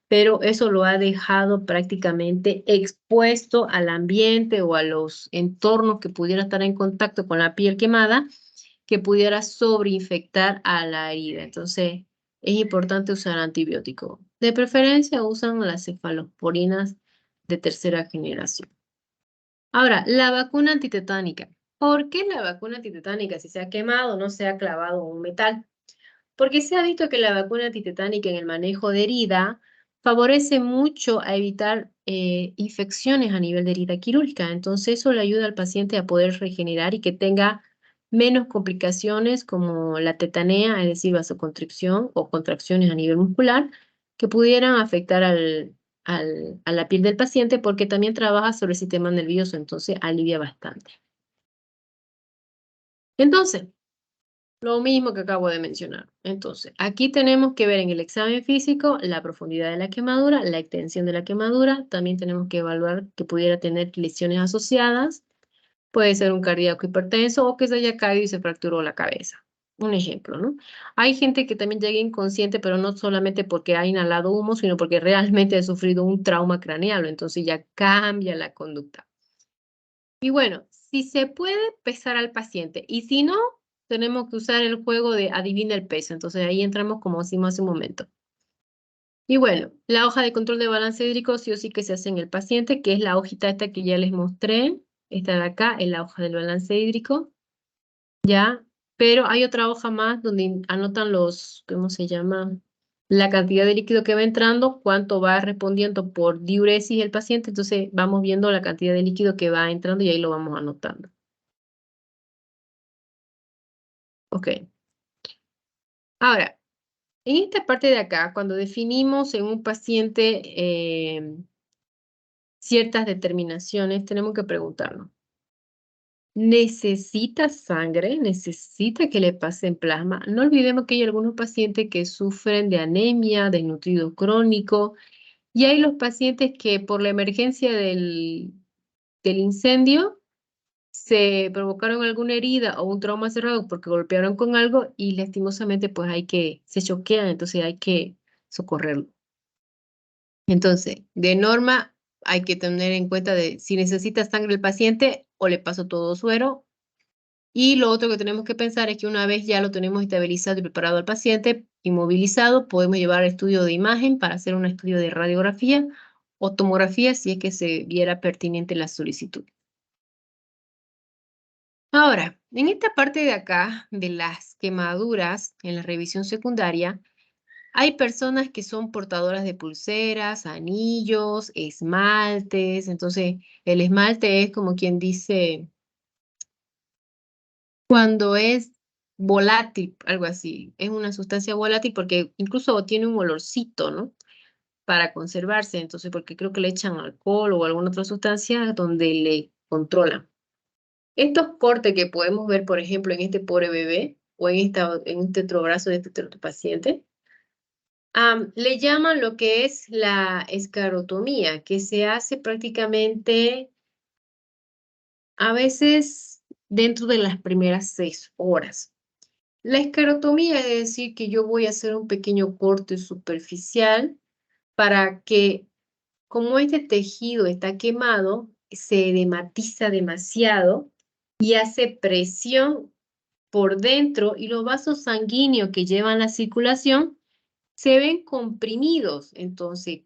pero eso lo ha dejado prácticamente expuesto al ambiente o a los entornos que pudiera estar en contacto con la piel quemada, que pudiera sobreinfectar a la herida. Entonces, es importante usar antibiótico. De preferencia, usan las cefalosporinas de 3ª generación. Ahora, la vacuna antitetánica. ¿Por qué la vacuna antitetánica? Si se ha quemado o no se ha clavado un metal. Porque se ha visto que la vacuna antitetánica en el manejo de herida favorece mucho a evitar infecciones a nivel de herida quirúrgica. Entonces eso le ayuda al paciente a poder regenerar y que tenga menos complicaciones como la tetanea, es decir, vasoconstricción o contracciones a nivel muscular que pudieran afectar a la piel del paciente porque también trabaja sobre el sistema nervioso, entonces alivia bastante. Entonces, lo mismo que acabo de mencionar. Entonces, aquí tenemos que ver en el examen físico la profundidad de la quemadura, la extensión de la quemadura. También tenemos que evaluar que pudiera tener lesiones asociadas. Puede ser un cardíaco hipertenso o que se haya caído y se fracturó la cabeza. Un ejemplo, ¿no? Hay gente que también llega inconsciente, pero no solamente porque ha inhalado humo, sino porque realmente ha sufrido un trauma craneal. Entonces ya cambia la conducta. Y bueno, si se puede pesar al paciente y si no, tenemos que usar el juego de adivina el peso. Entonces ahí entramos como hicimos hace un momento. Y bueno, la hoja de control de balance hídrico sí o sí que se hace en el paciente, que es la hojita esta que ya les mostré. Esta de acá es la hoja del balance hídrico. ¿Ya? Pero hay otra hoja más donde anotan los, ¿cómo se llama? La cantidad de líquido que va entrando, cuánto va respondiendo por diuresis el paciente. Entonces vamos viendo la cantidad de líquido que va entrando y ahí lo vamos anotando. Ok. Ahora, en esta parte de acá, cuando definimos en un paciente ciertas determinaciones, tenemos que preguntarnos. ¿Necesita sangre? ¿Necesita que le pasen plasma? No olvidemos que hay algunos pacientes que sufren de anemia, desnutrido crónico, y hay los pacientes que por la emergencia del incendio se provocaron alguna herida o un trauma cerrado porque golpearon con algo y lastimosamente pues se choquean, entonces hay que socorrerlo. Entonces, de norma hay que tener en cuenta de si necesita sangre el paciente o le paso todo suero. Y lo otro que tenemos que pensar es que una vez ya lo tenemos estabilizado y preparado al paciente, inmovilizado, podemos llevar al estudio de imagen para hacer un estudio de radiografía o tomografía si es que se viera pertinente la solicitud. Ahora, en esta parte de acá, de las quemaduras en la revisión secundaria, hay personas que son portadoras de pulseras, anillos, esmaltes. Entonces, el esmalte es como quien dice cuando es volátil, algo así. Es una sustancia volátil porque incluso tiene un olorcito, ¿no? Para conservarse. Entonces, porque creo que le echan alcohol o alguna otra sustancia donde le controlan. Estos cortes que podemos ver, por ejemplo, en este pobre bebé o en este otro brazo de este otro paciente, le llaman lo que es la escarotomía, que se hace prácticamente a veces dentro de las primeras 6 horas. La escarotomía es decir que yo voy a hacer un pequeño corte superficial para que, como este tejido está quemado, se edematiza demasiado y hace presión por dentro y los vasos sanguíneos que llevan la circulación se ven comprimidos. Entonces,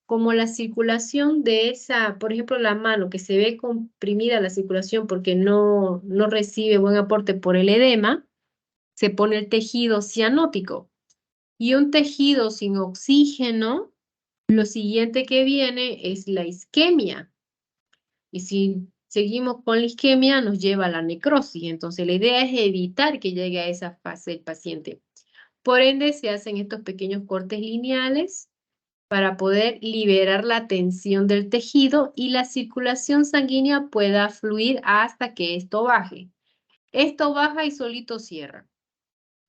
como la circulación de esa, por ejemplo, la mano que se ve comprimida la circulación porque no recibe buen aporte por el edema, se pone el tejido cianótico. Y un tejido sin oxígeno, lo siguiente que viene es la isquemia. Y si seguimos con la isquemia, nos lleva a la necrosis. Entonces, la idea es evitar que llegue a esa fase el paciente. Por ende, se hacen estos pequeños cortes lineales para poder liberar la tensión del tejido y la circulación sanguínea pueda fluir hasta que esto baje. Esto baja y solito cierra.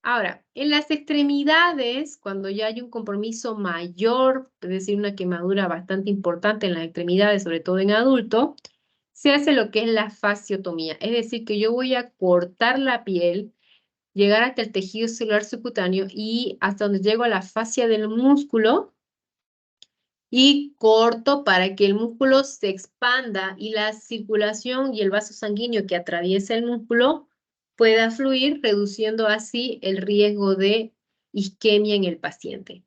Ahora, en las extremidades, cuando ya hay un compromiso mayor, es decir, una quemadura bastante importante en las extremidades, sobre todo en adultos, se hace lo que es la fasciotomía. Es decir, que yo voy a cortar la piel, llegar hasta el tejido celular subcutáneo y hasta donde llego a la fascia del músculo y corto para que el músculo se expanda y la circulación y el vaso sanguíneo que atraviesa el músculo pueda fluir, reduciendo así el riesgo de isquemia en el paciente.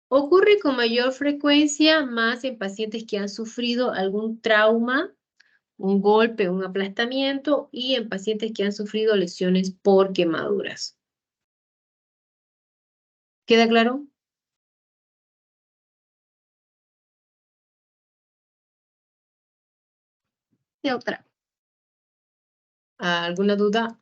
Ocurre con mayor frecuencia más en pacientes que han sufrido algún trauma, un golpe, un aplastamiento y en pacientes que han sufrido lesiones por quemaduras. ¿Queda claro? Sí, doctora. ¿Alguna duda?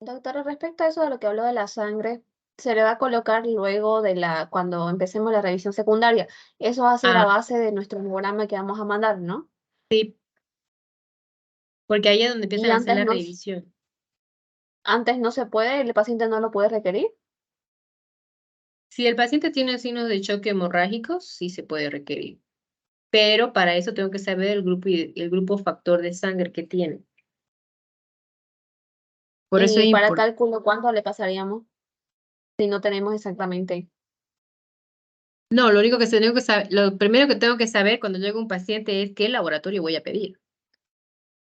Doctora, respecto a eso de lo que habló de la sangre, se le va a colocar luego de cuando empecemos la revisión secundaria. Eso va a ser a base de nuestro hemograma que vamos a mandar, ¿no? Sí, porque ahí es donde empiezan Y a hacer la revisión. antes no se puede, el paciente no lo puede requerir. Si el paciente tiene signos de choque hemorrágicos, sí se puede requerir. Pero para eso tengo que saber el grupo factor de sangre que tiene. Por eso es Y para importante. cálculo, ¿cuánto le pasaríamos si no tenemos exactamente? No, lo único que tengo que saber, lo primero que tengo que saber cuando llegue un paciente es qué laboratorio voy a pedir.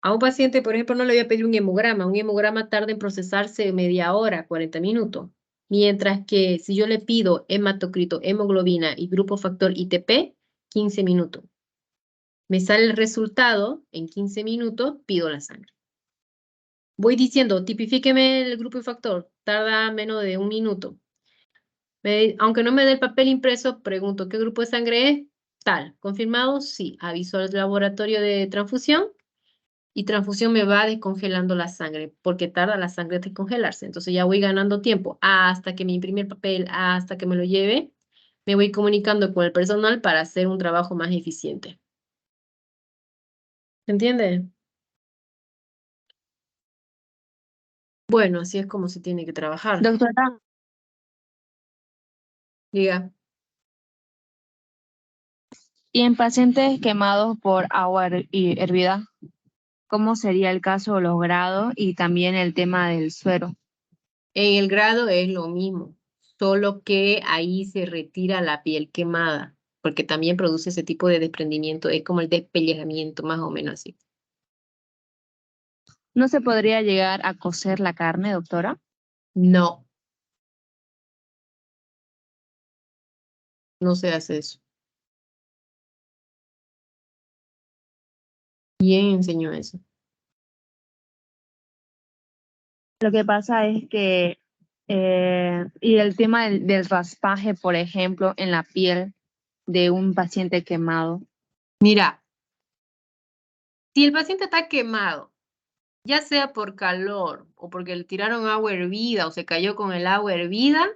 A un paciente, por ejemplo, no le voy a pedir un hemograma. Un hemograma tarda en procesarse media hora, 40 minutos. Mientras que si yo le pido hematocrito, hemoglobina y grupo factor ITP, 15 minutos. Me sale el resultado, en 15 minutos pido la sangre. Voy diciendo, tipifíqueme el grupo y factor, tarda menos de 1 minuto. Aunque no me dé el papel impreso, pregunto, ¿qué grupo de sangre es? Tal. ¿Confirmado? Sí. Aviso al laboratorio de transfusión y transfusión me va descongelando la sangre porque tarda la sangre en descongelarse. Entonces ya voy ganando tiempo hasta que me imprime el papel, hasta que me lo lleve. Me voy comunicando con el personal para hacer un trabajo más eficiente. ¿Se entiende? Bueno, así es como se tiene que trabajar. Doctora, Diga. y en pacientes quemados por agua hervida, ¿cómo sería el caso de los grados y también el tema del suero? En el grado es lo mismo, solo que ahí se retira la piel quemada, porque también produce ese tipo de desprendimiento, es como el despellejamiento, más o menos así. ¿No se podría llegar a cocer la carne, doctora? No, no se hace eso. ¿Quién enseñó eso? Lo que pasa es que, y el tema del raspaje, por ejemplo, en la piel de un paciente quemado. Mira, si el paciente está quemado, ya sea por calor o porque le tiraron agua hervida o se cayó con el agua hervida,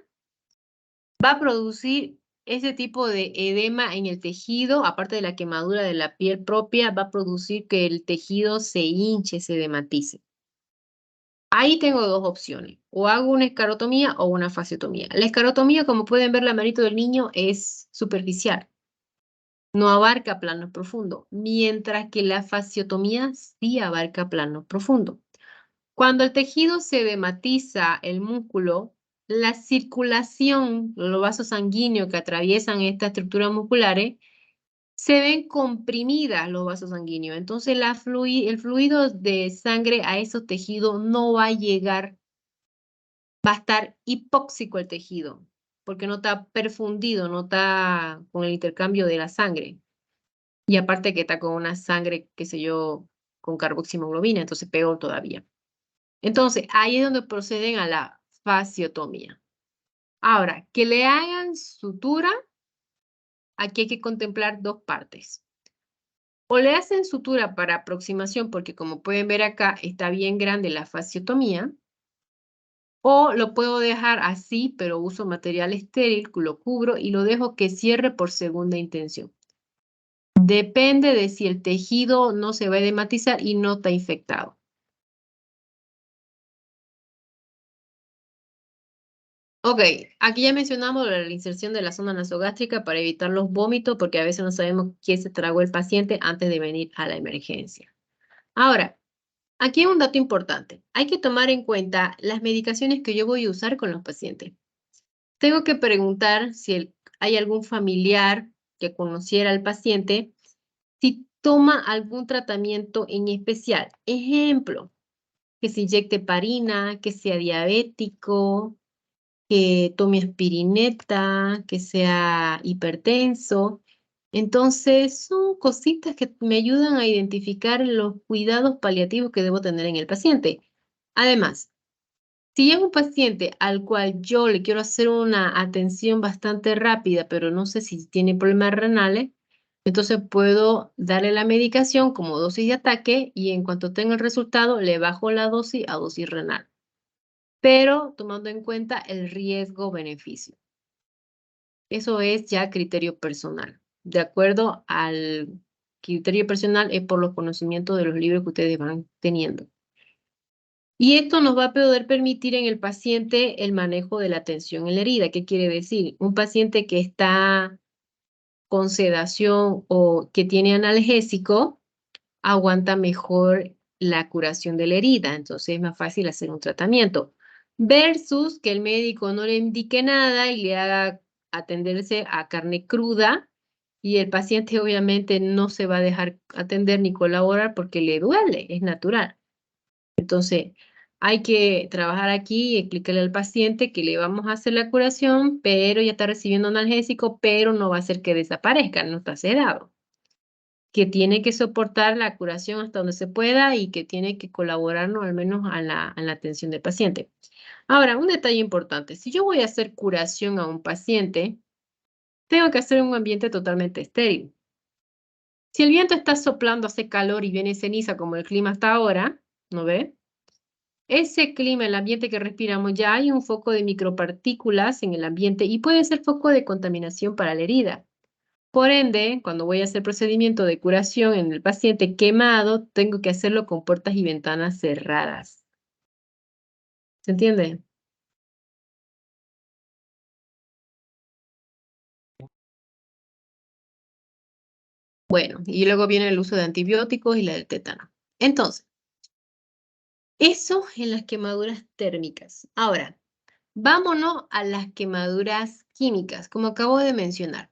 va a producir ese tipo de edema en el tejido, aparte de la quemadura de la piel propia, va a producir que el tejido se hinche, se edematice. Ahí tengo dos opciones, o hago una escarotomía o una fasciotomía. La escarotomía, como pueden ver, la manito del niño es superficial, no abarca planos profundos, mientras que la fasciotomía sí abarca planos profundos. Cuando el tejido se edematiza, el músculo, la circulación, los vasos sanguíneos que atraviesan estas estructuras musculares, se ven comprimidas los vasos sanguíneos. Entonces el fluido de sangre a esos tejidos no va a llegar, va a estar hipóxico el tejido, porque no está perfundido, no está con el intercambio de la sangre. Y aparte que está con una sangre, qué sé yo, con carboximoglobina, entonces peor todavía. Entonces, ahí es donde proceden a la fasciotomía. Ahora, que le hagan sutura, aquí hay que contemplar dos partes. O le hacen sutura para aproximación, porque como pueden ver acá, está bien grande la fasciotomía, o lo puedo dejar así, pero uso material estéril, lo cubro y lo dejo que cierre por segunda intención. Depende de si el tejido no se va a edematizar y no está infectado. Ok, aquí ya mencionamos la inserción de la zona nasogástrica para evitar los vómitos, porque a veces no sabemos qué se tragó el paciente antes de venir a la emergencia. Ahora, aquí hay un dato importante. Hay que tomar en cuenta las medicaciones que yo voy a usar con los pacientes. Tengo que preguntar si hay algún familiar que conociera al paciente, si toma algún tratamiento en especial. Ejemplo, que se inyecte heparina, que sea diabético, que tome aspirineta, que sea hipertenso. Entonces, son cositas que me ayudan a identificar los cuidados paliativos que debo tener en el paciente. Además, si es un paciente al cual yo le quiero hacer una atención bastante rápida, pero no sé si tiene problemas renales, entonces puedo darle la medicación como dosis de ataque y en cuanto tenga el resultado, le bajo la dosis a dosis renal, pero tomando en cuenta el riesgo-beneficio. Eso es ya criterio personal. De acuerdo al criterio personal es por los conocimientos de los libros que ustedes van teniendo. Y esto nos va a poder permitir en el paciente el manejo de la tensión en la herida. ¿Qué quiere decir? Un paciente que está con sedación o que tiene analgésico aguanta mejor la curación de la herida, entonces es más fácil hacer un tratamiento. Versus que el médico no le indique nada y le haga atenderse a carne cruda y el paciente obviamente no se va a dejar atender ni colaborar porque le duele, es natural. Entonces, hay que trabajar aquí y explicarle al paciente que le vamos a hacer la curación, pero ya está recibiendo analgésico, pero no va a hacer que desaparezca, no está sedado. Que tiene que soportar la curación hasta donde se pueda y que tiene que colaborarnos al menos a la atención del paciente. Ahora, un detalle importante. Si yo voy a hacer curación a un paciente, tengo que hacer en un ambiente totalmente estéril. Si el viento está soplando, hace calor y viene ceniza como el clima hasta ahora, ¿no ve? Ese clima, el ambiente que respiramos, ya hay un foco de micropartículas en el ambiente y puede ser foco de contaminación para la herida. Por ende, cuando voy a hacer procedimiento de curación en el paciente quemado, tengo que hacerlo con puertas y ventanas cerradas. ¿Se entiende? Bueno, y luego viene el uso de antibióticos y la del tétano. Entonces, eso en las quemaduras térmicas. Ahora, vámonos a las quemaduras químicas, como acabo de mencionar.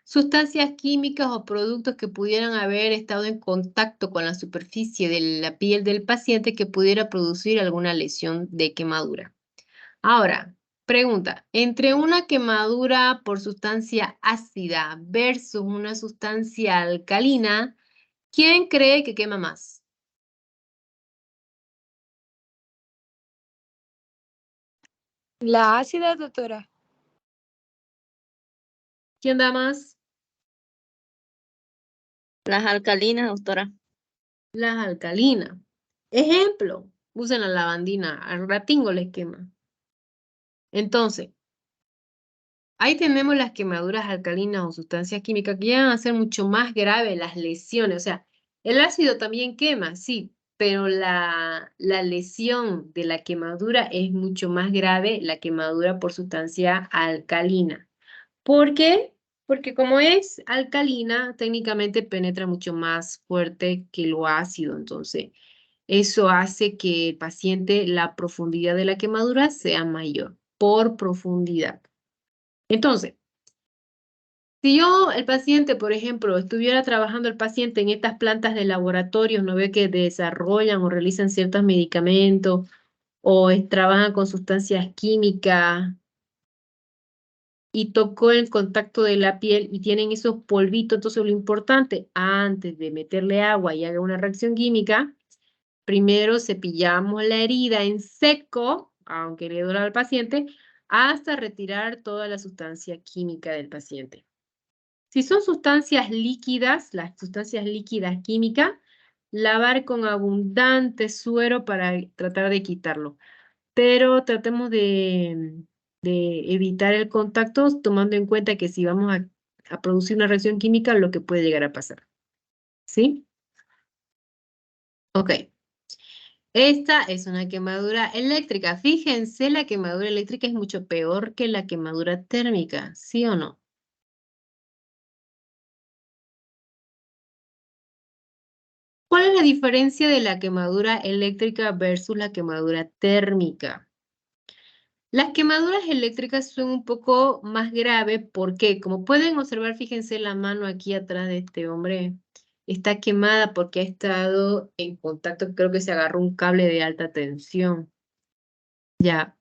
Sustancias químicas o productos que pudieran haber estado en contacto con la superficie de la piel del paciente que pudiera producir alguna lesión de quemadura. Ahora, pregunta, entre una quemadura por sustancia ácida versus una sustancia alcalina, ¿quién cree que quema más? La ácida, doctora. ¿Quién da más? Las alcalinas, doctora. Las alcalinas. Ejemplo, usen la lavandina, al ratingo les quema. Entonces, ahí tenemos las quemaduras alcalinas o sustancias químicas que llegan a ser mucho más graves las lesiones. O sea, el ácido también quema, sí, pero la lesión de la quemadura es mucho más grave, la quemadura por sustancia alcalina. ¿Por qué? Porque como es alcalina, técnicamente penetra mucho más fuerte que lo ácido. Entonces, eso hace que el paciente, la profundidad de la quemadura sea mayor, por profundidad. Entonces, si yo, el paciente, por ejemplo, estuviera trabajando el paciente en estas plantas de laboratorios, no ve que desarrollan o realizan ciertos medicamentos o trabajan con sustancias químicas y tocó el contacto de la piel y tienen esos polvitos, entonces lo importante, antes de meterle agua y haga una reacción química, primero cepillamos la herida en seco, aunque le duela al paciente, hasta retirar toda la sustancia química del paciente. Si son sustancias líquidas, las sustancias líquidas químicas, lavar con abundante suero para tratar de quitarlo. Pero tratemos de evitar el contacto tomando en cuenta que si vamos a producir una reacción química, lo que puede llegar a pasar. ¿Sí? Ok. Esta es una quemadura eléctrica. Fíjense, la quemadura eléctrica es mucho peor que la quemadura térmica, ¿sí o no? ¿Cuál es la diferencia de la quemadura eléctrica versus la quemadura térmica? Las quemaduras eléctricas son un poco más graves porque, como pueden observar, fíjense la mano aquí atrás de este hombre. Está quemada porque ha estado en contacto, creo que se agarró un cable de alta tensión. Ya,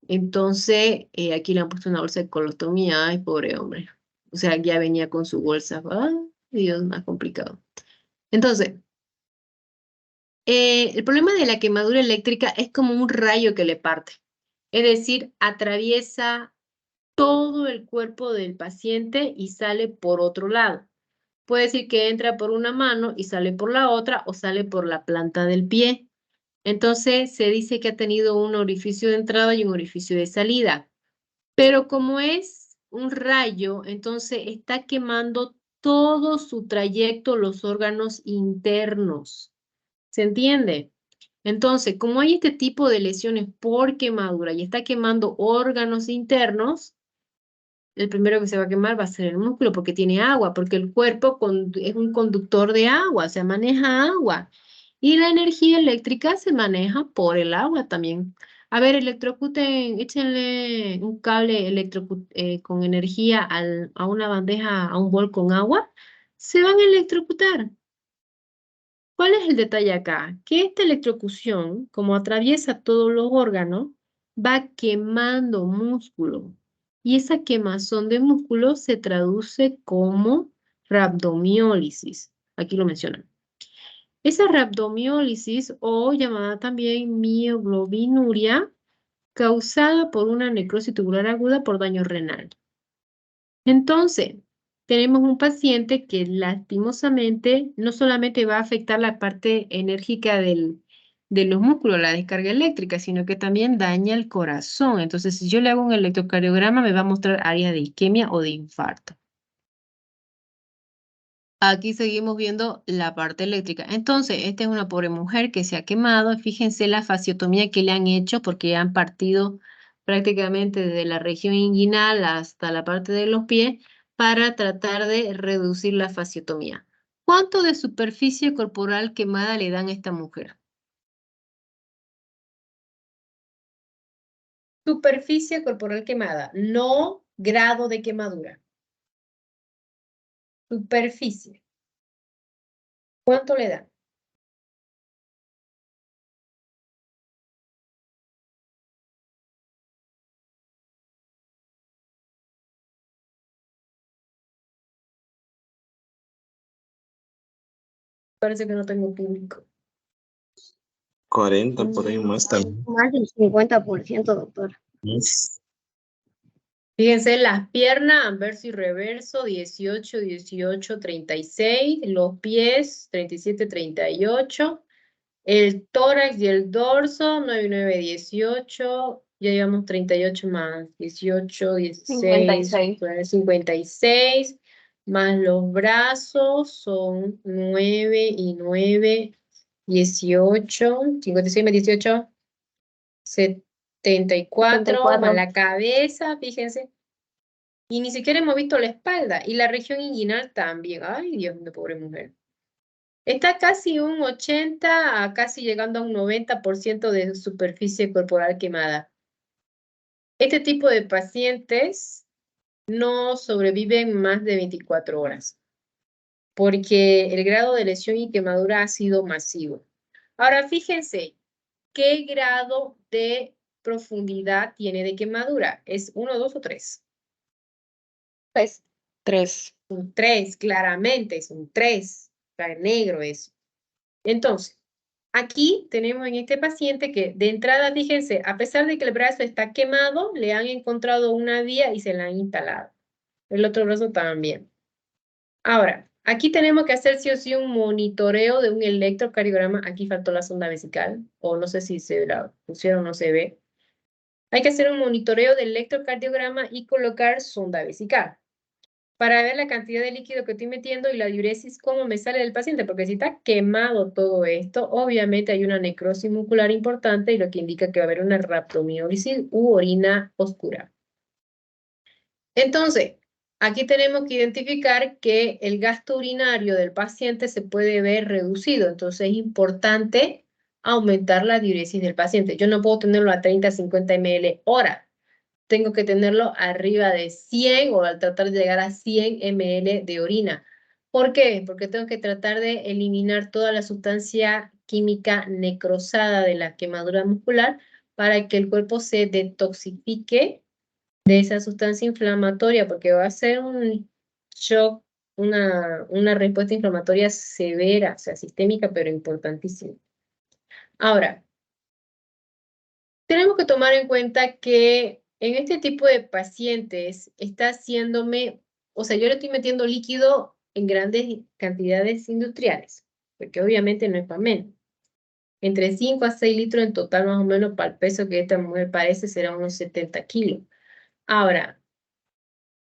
entonces aquí le han puesto una bolsa de colostomía. Ay, pobre hombre. O sea, ya venía con su bolsa. Ay, Dios, más complicado. Entonces, el problema de la quemadura eléctrica es como un rayo que le parte. Es decir, atraviesa todo el cuerpo del paciente y sale por otro lado. Puede decir que entra por una mano y sale por la otra o sale por la planta del pie. Entonces se dice que ha tenido un orificio de entrada y un orificio de salida. Pero como es un rayo, entonces está quemando todo su trayecto, los órganos internos. ¿Se entiende? Entonces, como hay este tipo de lesiones por quemadura y está quemando órganos internos, el primero que se va a quemar va a ser el músculo porque tiene agua, porque el cuerpo es un conductor de agua, o sea, maneja agua. Y la energía eléctrica se maneja por el agua también. A ver, electrocuten, échenle un cable con energía a una bandeja, a un bol con agua. Se van a electrocutar. ¿Cuál es el detalle acá? Que esta electrocución, como atraviesa todos los órganos, va quemando músculo. Y esa quemazón de músculo se traduce como rhabdomiólisis. Aquí lo mencionan. Esa rhabdomiólisis, o llamada también mioglobinuria, causada por una necrosis tubular aguda por daño renal. Entonces, tenemos un paciente que lastimosamente no solamente va a afectar la parte enérgica de los músculos, la descarga eléctrica, sino que también daña el corazón. Entonces, si yo le hago un electrocardiograma, me va a mostrar áreas de isquemia o de infarto. Aquí seguimos viendo la parte eléctrica. Entonces, esta es una pobre mujer que se ha quemado. Fíjense la fasciotomía que le han hecho porque han partido prácticamente desde la región inguinal hasta la parte de los pies para tratar de reducir la fasciotomía. ¿Cuánto de superficie corporal quemada le dan a esta mujer? Superficie corporal quemada, no grado de quemadura. Superficie. ¿Cuánto le dan? Parece que no tengo público. 40 por ahí más también. Más del 50%, doctor. Fíjense, las piernas, anverso y reverso, 18, 18, 36. Los pies, 37, 38. El tórax y el dorso, 9, 9, 18. Ya llevamos 38 más. 18, 16, 56. 56. Más los brazos son 9 y 9, 18. 56 más 18, 74, más la cabeza, fíjense. Y ni siquiera hemos visto la espalda. Y la región inguinal también. Ay, Dios mío, pobre mujer. Está casi un 80 a casi llegando a un 90% de superficie corporal quemada. Este tipo de pacientes no sobreviven más de 24 horas. Porque el grado de lesión y quemadura ha sido masivo. Ahora, fíjense, ¿qué grado de profundidad tiene de quemadura? ¿Es 1, 2 o 3? Pues 3. Un 3, claramente es un 3. Está en negro eso. Entonces, aquí tenemos en este paciente que de entrada, fíjense, a pesar de que el brazo está quemado, le han encontrado una vía y se la han instalado. El otro brazo también. Ahora, aquí tenemos que hacer sí o sí un monitoreo de un electrocardiograma. Aquí faltó la sonda vesical, o no sé si se la pusieron o no se ve. Hay que hacer un monitoreo del electrocardiograma y colocar sonda vesical para ver la cantidad de líquido que estoy metiendo y la diuresis, cómo me sale del paciente, porque si está quemado todo esto, obviamente hay una necrosis muscular importante y lo que indica que va a haber una rhabdomiólisis u orina oscura. Entonces, aquí tenemos que identificar que el gasto urinario del paciente se puede ver reducido, entonces es importante aumentar la diuresis del paciente. Yo no puedo tenerlo a 30, 50 ml hora. Tengo que tenerlo arriba de 100 o al tratar de llegar a 100 ml de orina. ¿Por qué? Porque tengo que tratar de eliminar toda la sustancia química necrosada de la quemadura muscular para que el cuerpo se detoxifique de esa sustancia inflamatoria, porque va a ser un shock, una respuesta inflamatoria severa, o sea, sistémica, pero importantísima. Ahora, tenemos que tomar en cuenta que en este tipo de pacientes está haciéndome, o sea, yo le estoy metiendo líquido en grandes cantidades industriales, porque obviamente no es para menos. Entre 5 a 6 litros en total, más o menos, para el peso que esta mujer parece, será unos 70 kilos. Ahora,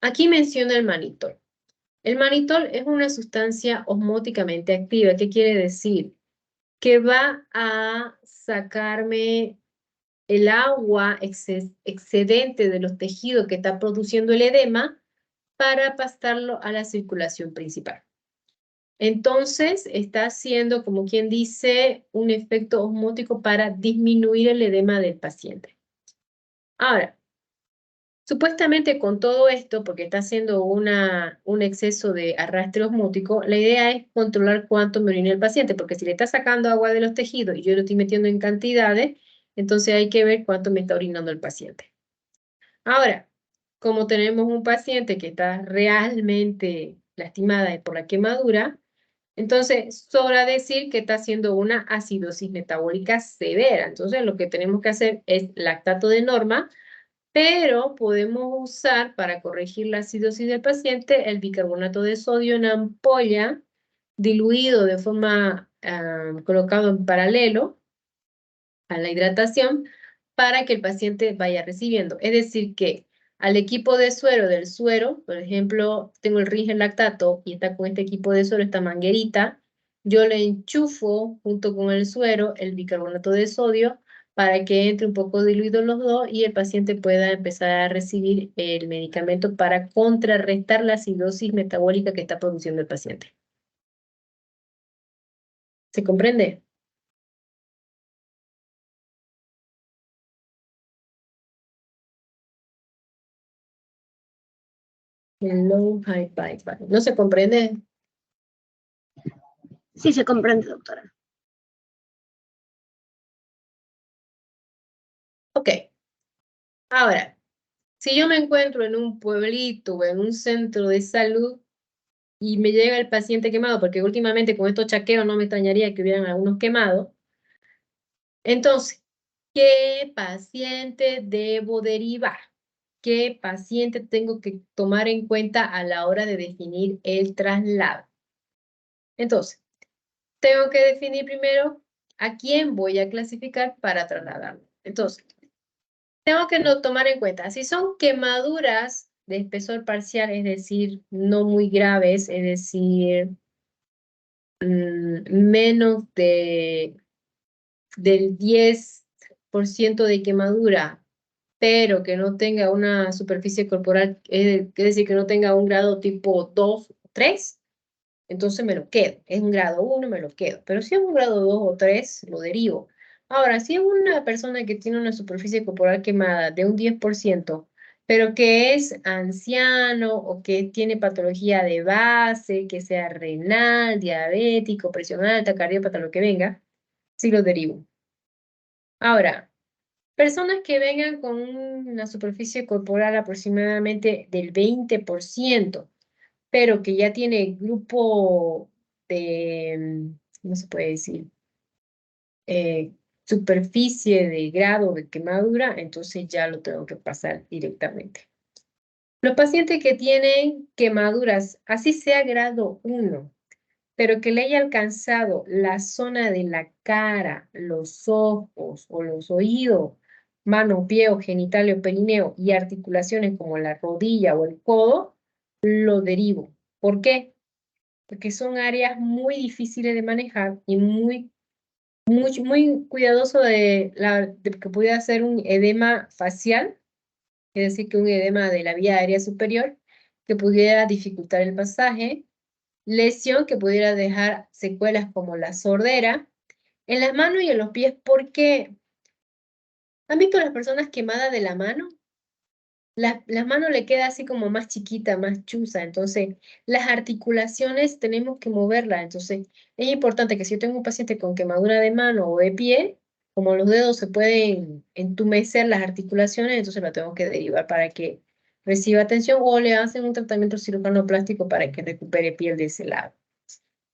aquí menciona el manitol. El manitol es una sustancia osmóticamente activa. ¿Qué quiere decir? Que va a sacarme el agua excedente de los tejidos que está produciendo el edema para pasarlo a la circulación principal. Entonces, está haciendo, como quien dice, un efecto osmótico para disminuir el edema del paciente. Ahora, supuestamente con todo esto, porque está haciendo un exceso de arrastre osmótico, la idea es controlar cuánto me orina el paciente, porque si le está sacando agua de los tejidos y yo lo estoy metiendo en cantidades, entonces hay que ver cuánto me está orinando el paciente. Ahora, como tenemos un paciente que está realmente lastimada por la quemadura, entonces sobra decir que está haciendo una acidosis metabólica severa. Entonces lo que tenemos que hacer es lactato de norma, pero podemos usar para corregir la acidosis del paciente el bicarbonato de sodio en ampolla, diluido de forma colocado en paralelo a la hidratación, para que el paciente vaya recibiendo. Es decir, que al equipo de suero del suero, por ejemplo, tengo el Ringer lactato y está con este equipo de suero, esta manguerita, yo le enchufo junto con el suero el bicarbonato de sodio para que entre un poco diluido los dos y el paciente pueda empezar a recibir el medicamento para contrarrestar la acidosis metabólica que está produciendo el paciente. ¿Se comprende? Low, high, bye. ¿No se comprende? Sí se comprende, doctora. Ok. Ahora, si yo me encuentro en un pueblito o en un centro de salud y me llega el paciente quemado, porque últimamente con estos chaqueos no me extrañaría que hubieran algunos quemados, entonces, ¿qué paciente debo derivar? ¿Qué paciente tengo que tomar en cuenta a la hora de definir el traslado? Entonces, tengo que definir primero a quién voy a clasificar para trasladarlo. Entonces, tengo que no tomar en cuenta, si son quemaduras de espesor parcial, es decir, no muy graves, es decir, menos del 10% de quemadura, pero que no tenga una superficie corporal, es decir, que no tenga un grado tipo 2 o 3, entonces me lo quedo. Es un grado 1, me lo quedo. Pero si es un grado 2 o 3, lo derivo. Ahora, si es una persona que tiene una superficie corporal quemada de un 10%, pero que es anciano o que tiene patología de base, que sea renal, diabético, presión alta, cardiópata, lo que venga, sí lo derivo. Ahora, personas que vengan con una superficie corporal aproximadamente del 20%, pero que ya tiene grupo de, ¿cómo se puede decir? Superficie de grado de quemadura, entonces ya lo tengo que pasar directamente. Los pacientes que tienen quemaduras, así sea grado 1, pero que le haya alcanzado la zona de la cara, los ojos o los oídos, mano, pie o genital o perineo y articulaciones como la rodilla o el codo, lo derivo. ¿Por qué? Porque son áreas muy difíciles de manejar y muy cuidadoso de que pudiera ser un edema facial, es decir, que un edema de la vía aérea superior, que pudiera dificultar el pasaje, lesión que pudiera dejar secuelas como la sordera, en las manos y en los pies. ¿Por qué? ¿Han visto las personas quemadas de la mano? Las manos le queda así como más chiquita, más chuza, entonces las articulaciones tenemos que moverlas, entonces es importante que si yo tengo un paciente con quemadura de mano o de pie, como los dedos se pueden entumecer las articulaciones, entonces la tengo que derivar para que reciba atención o le hacen un tratamiento cirujano plástico para que recupere piel de ese lado.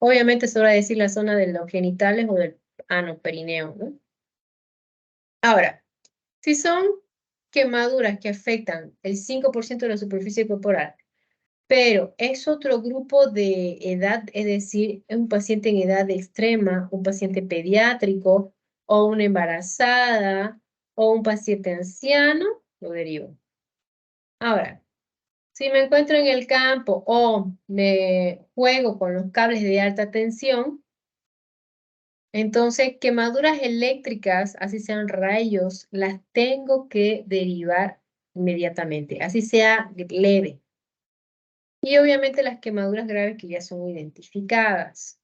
Obviamente se va a decir la zona de los genitales o del ano, perineo, ¿no? Ahora, si son quemaduras que afectan el 5% de la superficie corporal, pero es otro grupo de edad, es decir, un paciente en edad extrema, un paciente pediátrico, o una embarazada, o un paciente anciano, lo derivo. Ahora, si me encuentro en el campo o me juego con los cables de alta tensión, entonces, quemaduras eléctricas, así sean rayos, las tengo que derivar inmediatamente, así sea leve. Y obviamente las quemaduras graves que ya son identificadas.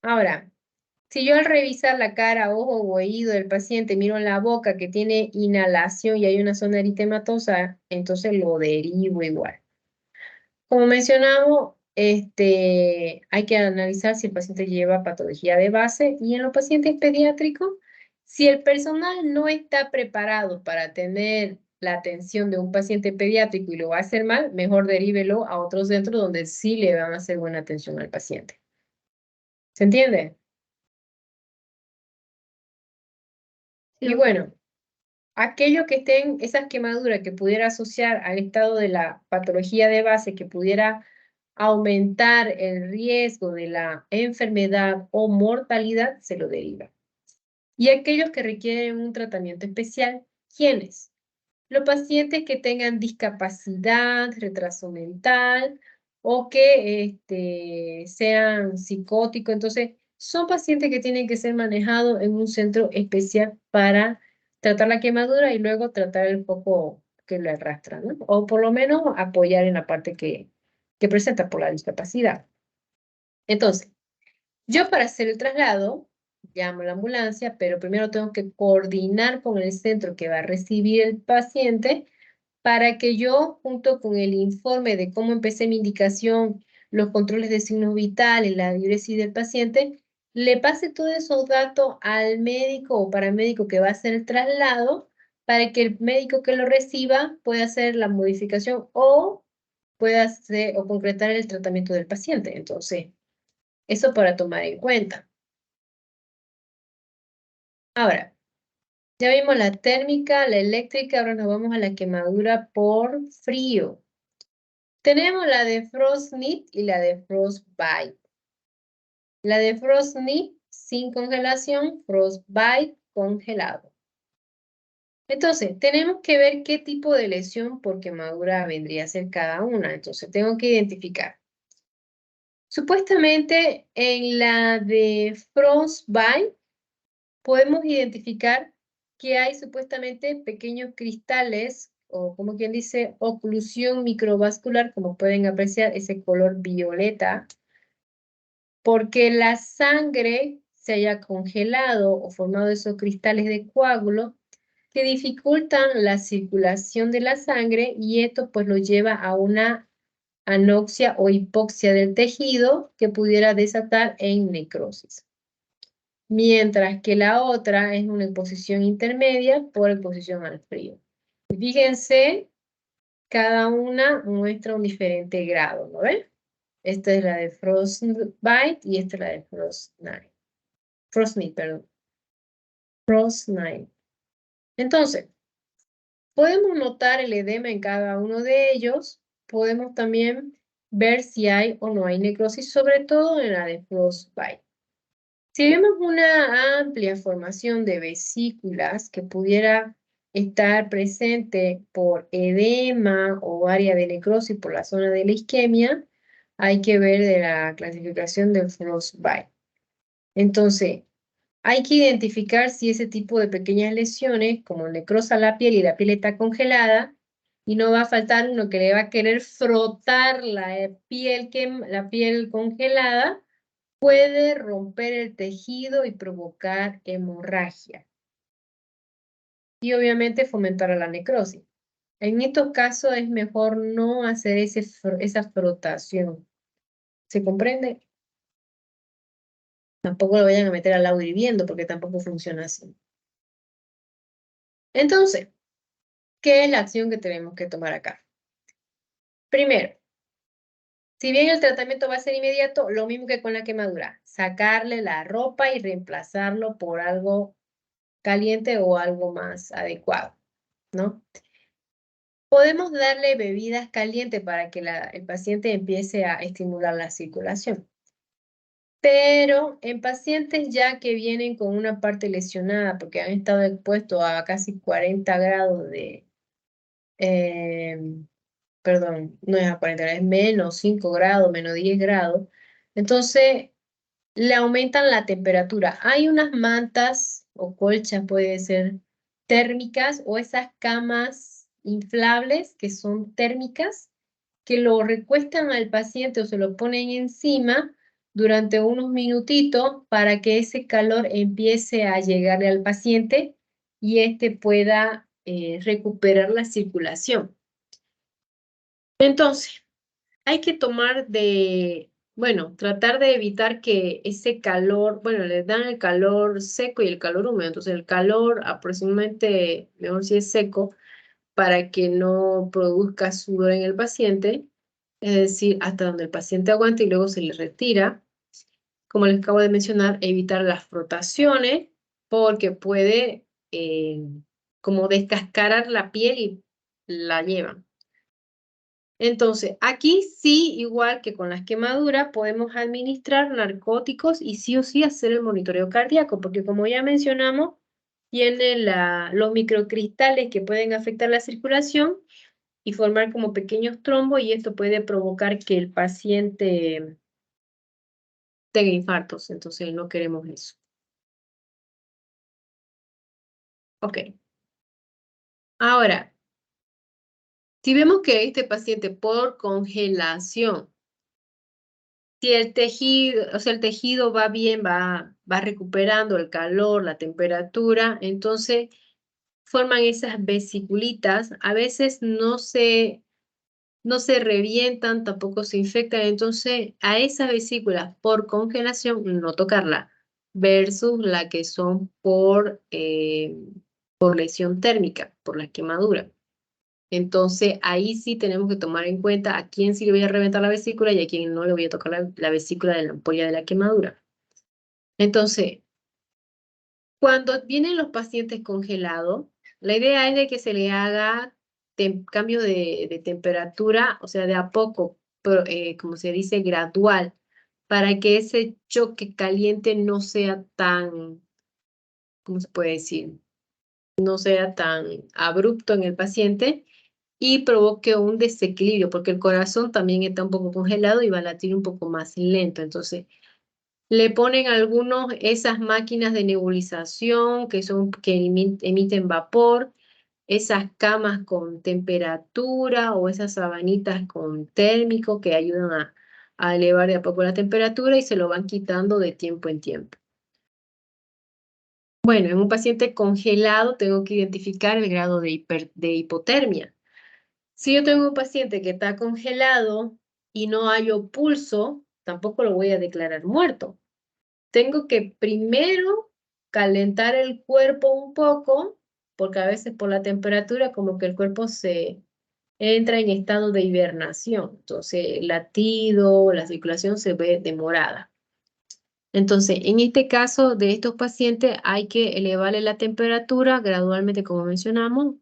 Ahora, si yo al revisar la cara, ojo o oído del paciente miro en la boca que tiene inhalación y hay una zona eritematosa, entonces lo derivo igual. Como mencionamos, hay que analizar si el paciente lleva patología de base y en los pacientes pediátricos, si el personal no está preparado para atender la atención de un paciente pediátrico y lo va a hacer mal, mejor derívelo a otro centro donde sí le van a hacer buena atención al paciente. ¿Se entiende? Y bueno, aquello que estén, esas quemaduras que pudiera asociar al estado de la patología de base, que pudiera aumentar el riesgo de la enfermedad o mortalidad, se lo deriva. Y aquellos que requieren un tratamiento especial, ¿quiénes? Los pacientes que tengan discapacidad, retraso mental o que sean psicóticos. Entonces, son pacientes que tienen que ser manejados en un centro especial para tratar la quemadura y luego tratar el foco que le arrastra, ¿no? O por lo menos apoyar en la parte que presenta por la discapacidad. Entonces, yo para hacer el traslado, llamo a la ambulancia, pero primero tengo que coordinar con el centro que va a recibir el paciente para que yo, junto con el informe de cómo empecé mi indicación, los controles de signos vitales, la diuresis del paciente, le pase todos esos datos al médico o paramédico que va a hacer el traslado para que el médico que lo reciba pueda hacer la modificación o pueda hacer o concretar el tratamiento del paciente. Entonces, eso para tomar en cuenta. Ahora, ya vimos la térmica, la eléctrica, ahora nos vamos a la quemadura por frío. Tenemos la de frostnip y la de frostbite. La de frostnip sin congelación, frostbite congelado. Entonces, tenemos que ver qué tipo de lesión por quemadura vendría a ser cada una. Entonces, tengo que identificar. Supuestamente en la de frostbite podemos identificar que hay supuestamente pequeños cristales o como quien dice oclusión microvascular, como pueden apreciar ese color violeta, porque la sangre se haya congelado o formado esos cristales de coágulo que dificultan la circulación de la sangre y esto pues lo lleva a una anoxia o hipoxia del tejido que pudiera desatar en necrosis. Mientras que la otra es una exposición intermedia por exposición al frío. Fíjense, cada una muestra un diferente grado, ¿no ven? Esta es la de frostbite y esta es la de frostnip, perdón. Frostnip. Entonces, podemos notar el edema en cada uno de ellos. Podemos también ver si hay o no hay necrosis, sobre todo en la de frostbite. Si vemos una amplia formación de vesículas que pudiera estar presente por edema o área de necrosis por la zona de la isquemia, hay que ver de la clasificación del frostbite. Entonces, hay que identificar si ese tipo de pequeñas lesiones, como necrosa la piel y la piel está congelada, y no va a faltar uno que le va a querer frotar la piel congelada, puede romper el tejido y provocar hemorragia. Y obviamente fomentar la necrosis. En estos casos es mejor no hacer esa frotación. ¿Se comprende? Tampoco lo vayan a meter al agua hirviendo porque tampoco funciona así. Entonces, ¿qué es la acción que tenemos que tomar acá? Primero, si bien el tratamiento va a ser inmediato, lo mismo que con la quemadura, sacarle la ropa y reemplazarlo por algo caliente o algo más adecuado, ¿no? Podemos darle bebidas calientes para que el paciente empiece a estimular la circulación. Pero en pacientes ya que vienen con una parte lesionada porque han estado expuestos a casi 40 grados de, perdón, no es a 40 grados, es menos 5 grados, menos 10 grados, entonces le aumentan la temperatura. Hay unas mantas o colchas, puede ser térmicas, o esas camas inflables que son térmicas, que lo recuestan al paciente o se lo ponen encima durante unos minutitos para que ese calor empiece a llegarle al paciente y éste pueda recuperar la circulación. Entonces, hay que tratar de evitar que ese calor, le dan el calor seco y el calor húmedo. Entonces, el calor aproximadamente, mejor si es seco, para que no produzca sudor en el paciente, es decir, hasta donde el paciente aguante y luego se le retira. Como les acabo de mencionar, evitar las frotaciones porque puede como descascarar la piel y la llevan. Entonces, aquí sí, igual que con las quemaduras, podemos administrar narcóticos y sí o sí hacer el monitoreo cardíaco, porque como ya mencionamos, tiene los microcristales que pueden afectar la circulación y formar como pequeños trombos y esto puede provocar que el paciente tenga infartos, entonces no queremos eso. Ok. Ahora, si vemos que este paciente por congelación, si el tejido, el tejido va bien, va recuperando el calor, la temperatura, entonces forman esas vesiculitas, a veces no se revientan, tampoco se infectan, entonces a esas vesículas por congelación no tocarla, versus la que son por lesión térmica, por la quemadura. Entonces ahí sí tenemos que tomar en cuenta a quién sí le voy a reventar la vesícula y a quién no le voy a tocar la vesícula de la ampolla de la quemadura. Entonces, cuando vienen los pacientes congelados, la idea es de que se le haga cambio de temperatura, o sea, de a poco, pero, como se dice, gradual, para que ese choque caliente no sea tan, ¿cómo se puede decir? No sea tan abrupto en el paciente y provoque un desequilibrio, porque el corazón también está un poco congelado y va a latir un poco más lento. Entonces, le ponen esas máquinas de nebulización que emiten vapor, esas camas con temperatura o esas sabanitas con térmico que ayudan a elevar de a poco la temperatura y se lo van quitando de tiempo en tiempo. Bueno, en un paciente congelado tengo que identificar el grado de hipotermia. Si yo tengo un paciente que está congelado y no hallo pulso, tampoco lo voy a declarar muerto. Tengo que primero calentar el cuerpo un poco, porque a veces por la temperatura como que el cuerpo se entra en estado de hibernación. Entonces el latido, la circulación se ve demorada. Entonces, en este caso de estos pacientes hay que elevarle la temperatura gradualmente, como mencionamos,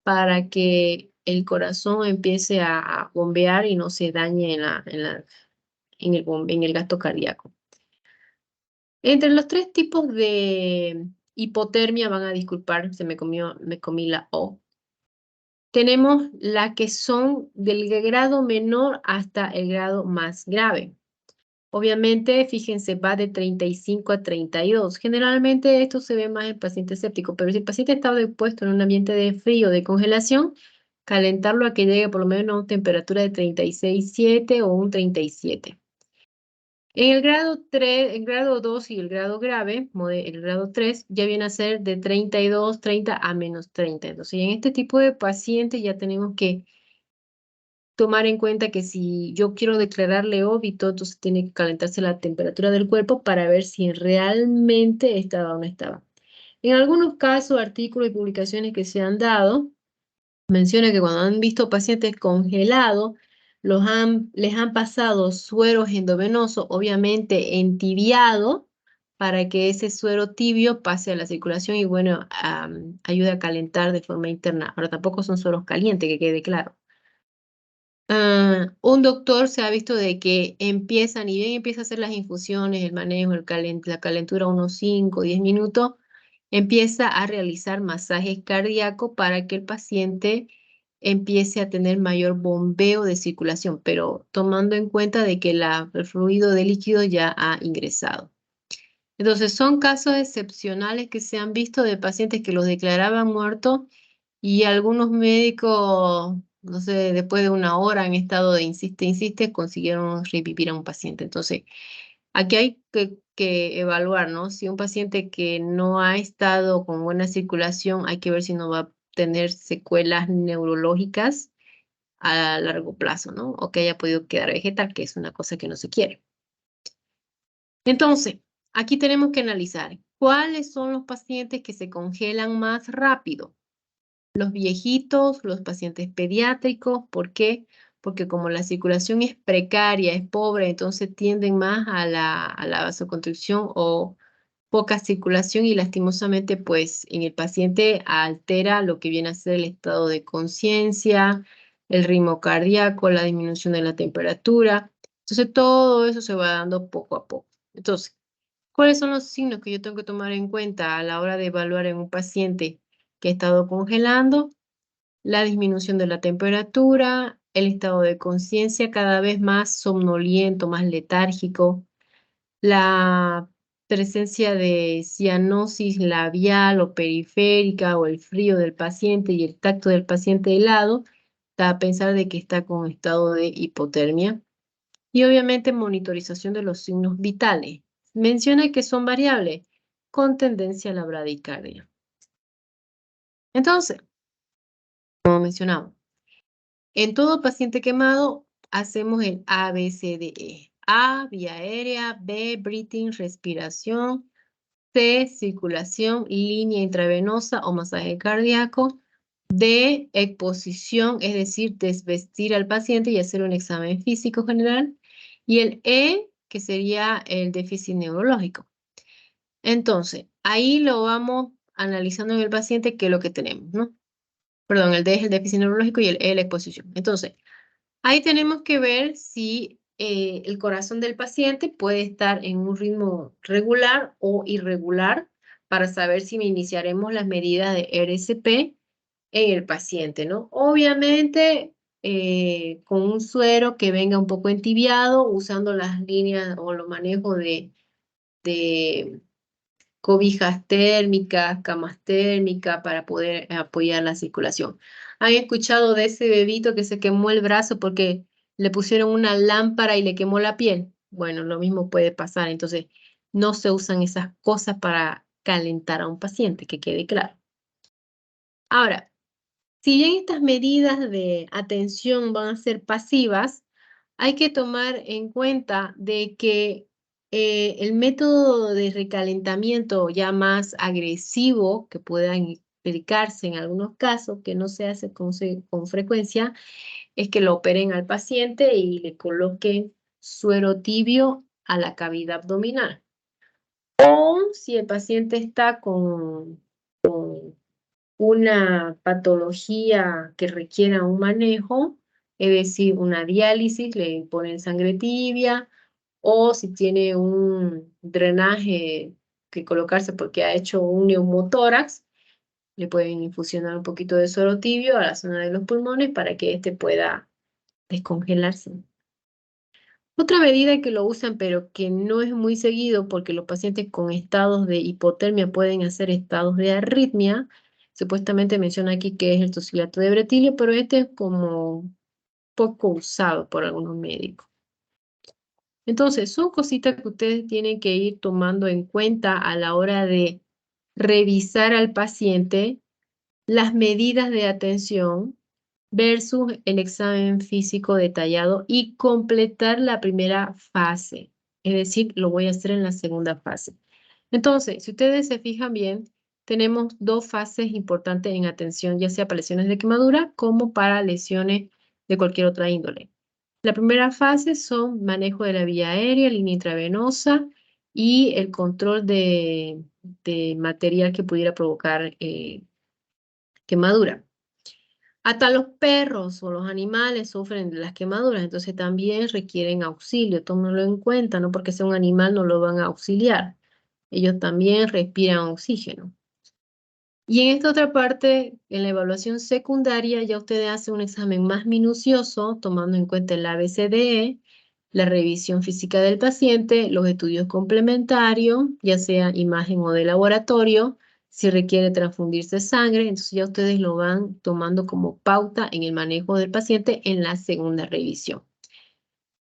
para que el corazón empiece a bombear y no se dañe en el gasto cardíaco. Entre los tres tipos de hipotermia, van a disculpar, me comí la O. Tenemos las que son del grado menor hasta el grado más grave. Obviamente, fíjense, va de 35 a 32. Generalmente esto se ve más en pacientes sépticos, pero si el paciente está puesto en un ambiente de frío, de congelación, calentarlo a que llegue por lo menos a una temperatura de 36,7 o un 37. En el grado 3, el grado 2 y el grado grave, el grado 3, ya viene a ser de 32, 30 a menos 30. Entonces, en este tipo de pacientes ya tenemos que tomar en cuenta que si yo quiero declararle óbito, entonces tiene que calentarse la temperatura del cuerpo para ver si realmente estaba o no estaba. En algunos casos, artículos y publicaciones que se han dado, menciona que cuando han visto pacientes congelados, les han pasado sueros endovenosos, obviamente entibiado, para que ese suero tibio pase a la circulación y bueno, ayude a calentar de forma interna. Ahora tampoco son sueros calientes, que quede claro. Un doctor se ha visto de que empieza a hacer las infusiones, el manejo, la calentura unos 5 o 10 minutos, empieza a realizar masajes cardíacos para que el paciente empiece a tener mayor bombeo de circulación, pero tomando en cuenta de que el fluido de líquido ya ha ingresado. Entonces, son casos excepcionales que se han visto de pacientes que los declaraban muertos y algunos médicos no sé, después de una hora en estado de insiste, consiguieron revivir a un paciente. Entonces, aquí hay que evaluar, ¿no? Si un paciente que no ha estado con buena circulación, hay que ver si no va a tener secuelas neurológicas a largo plazo, ¿no? O que haya podido quedar vegetal, que es una cosa que no se quiere. Entonces, aquí tenemos que analizar cuáles son los pacientes que se congelan más rápido. Los viejitos, los pacientes pediátricos, ¿por qué? Porque como la circulación es precaria, es pobre, entonces tienden más a la vasoconstricción o poca circulación y lastimosamente pues en el paciente altera lo que viene a ser el estado de conciencia, el ritmo cardíaco, la disminución de la temperatura. Entonces todo eso se va dando poco a poco. Entonces, ¿cuáles son los signos que yo tengo que tomar en cuenta a la hora de evaluar en un paciente que ha estado congelando? La disminución de la temperatura, el estado de conciencia cada vez más somnoliento, más letárgico, la presencia de cianosis labial o periférica o el frío del paciente y el tacto del paciente helado, da a pensar de que está con estado de hipotermia. Y obviamente monitorización de los signos vitales. Menciona que son variables con tendencia a la bradicardia. Entonces, como mencionamos, en todo paciente quemado hacemos el ABCDE. A, vía aérea, B, breathing, respiración, C, circulación, línea intravenosa o masaje cardíaco, D, exposición, es decir, desvestir al paciente y hacer un examen físico general, y el E, que sería el déficit neurológico. Entonces, ahí lo vamos analizando en el paciente qué es lo que tenemos, ¿no? Perdón, el D es el déficit neurológico y el E la exposición. Entonces, ahí tenemos que ver si el corazón del paciente puede estar en un ritmo regular o irregular para saber si iniciaremos las medidas de RSP en el paciente, ¿no? Obviamente, con un suero que venga un poco entibiado, usando las líneas o los manejos de cobijas térmicas, camas térmicas para poder apoyar la circulación. ¿Han escuchado de ese bebito que se quemó el brazo porque le pusieron una lámpara y le quemó la piel? Bueno, lo mismo puede pasar. Entonces, no se usan esas cosas para calentar a un paciente, que quede claro. Ahora, si bien estas medidas de atención van a ser pasivas, hay que tomar en cuenta de que el método de recalentamiento ya más agresivo que puedan explicarse en algunos casos, que no se hace con frecuencia, es que lo operen al paciente y le coloquen suero tibio a la cavidad abdominal. O si el paciente está con una patología que requiera un manejo, es decir, una diálisis, le ponen sangre tibia, o si tiene un drenaje que colocarse porque ha hecho un neumotórax, le pueden infusionar un poquito de suero tibio a la zona de los pulmones para que éste pueda descongelarse. Otra medida que lo usan, pero que no es muy seguido porque los pacientes con estados de hipotermia pueden hacer estados de arritmia. Supuestamente menciona aquí que es el tosilato de bretilio, pero este es como poco usado por algunos médicos. Entonces, son cositas que ustedes tienen que ir tomando en cuenta a la hora de revisar al paciente las medidas de atención versus el examen físico detallado y completar la primera fase. Es decir, lo voy a hacer en la segunda fase. Entonces, si ustedes se fijan bien, tenemos dos fases importantes en atención, ya sea para lesiones de quemadura como para lesiones de cualquier otra índole. La primera fase son manejo de la vía aérea, línea intravenosa y el control de material que pudiera provocar quemadura. Hasta los perros o los animales sufren de las quemaduras, entonces también requieren auxilio. Tómenlo en cuenta, no porque sea un animal no lo van a auxiliar. Ellos también respiran oxígeno. Y en esta otra parte, en la evaluación secundaria, ya ustedes hacen un examen más minucioso, tomando en cuenta el ABCDE, la revisión física del paciente, los estudios complementarios, ya sea imagen o de laboratorio, si requiere transfundirse sangre, entonces ya ustedes lo van tomando como pauta en el manejo del paciente en la segunda revisión.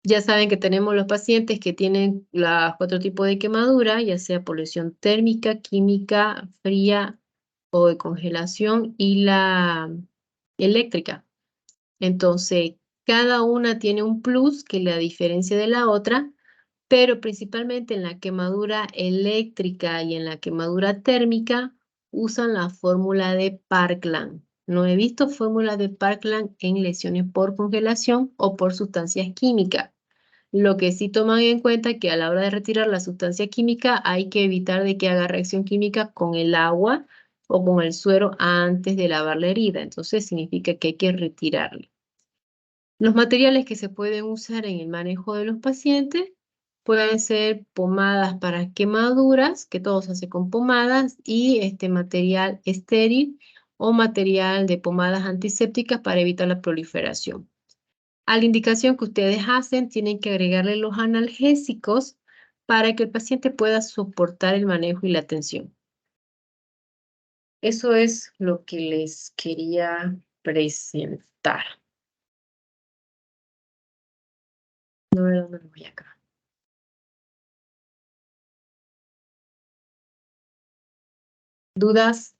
Ya saben que tenemos los pacientes que tienen los 4 tipos de quemadura, ya sea por lesión térmica, química, fría o de congelación y la eléctrica. Entonces, cada una tiene un plus que la diferencia de la otra, pero principalmente en la quemadura eléctrica y en la quemadura térmica usan la fórmula de Parkland. No he visto fórmula de Parkland en lesiones por congelación o por sustancias químicas. Lo que sí toman en cuenta es que a la hora de retirar la sustancia química hay que evitar de que haga reacción química con el agua o con el suero antes de lavar la herida. Entonces significa que hay que retirarla. Los materiales que se pueden usar en el manejo de los pacientes pueden ser pomadas para quemaduras, que todo se hace con pomadas, y material estéril o material de pomadas antisépticas para evitar la proliferación. A la indicación que ustedes hacen, tienen que agregarle los analgésicos para que el paciente pueda soportar el manejo y la atención. Eso es lo que les quería presentar. No veo dónde lo voy acá. ¿Dudas?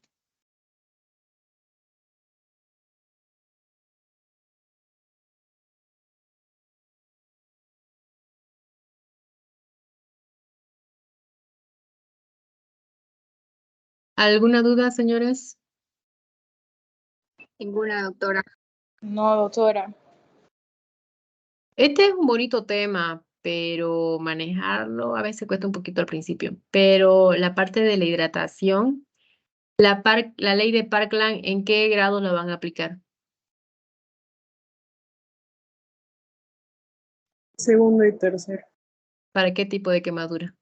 ¿Alguna duda, señores? Ninguna, doctora. No, doctora. Este es un bonito tema, pero manejarlo a veces cuesta un poquito al principio. Pero la parte de la hidratación, la ley de Parkland, ¿en qué grado la van a aplicar? Segundo y tercero. ¿Para qué tipo de quemadura?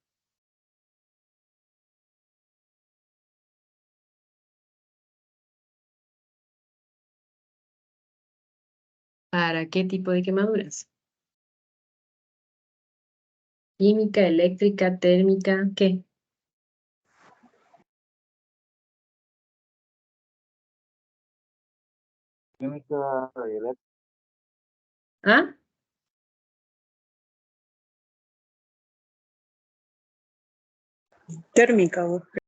¿Para qué tipo de quemaduras? Química, eléctrica, térmica, ¿qué? Química eléctrica. ¿Ah? Térmica, doctora.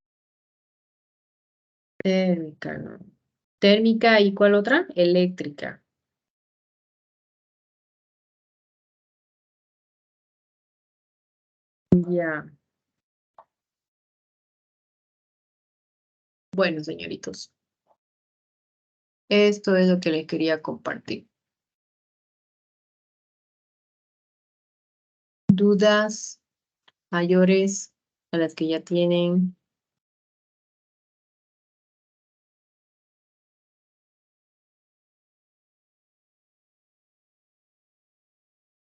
Térmica, no. Térmica, ¿y cuál otra? Eléctrica. Ya. Bueno, señoritos. Esto es lo que les quería compartir. ¿Dudas mayores a las que ya tienen?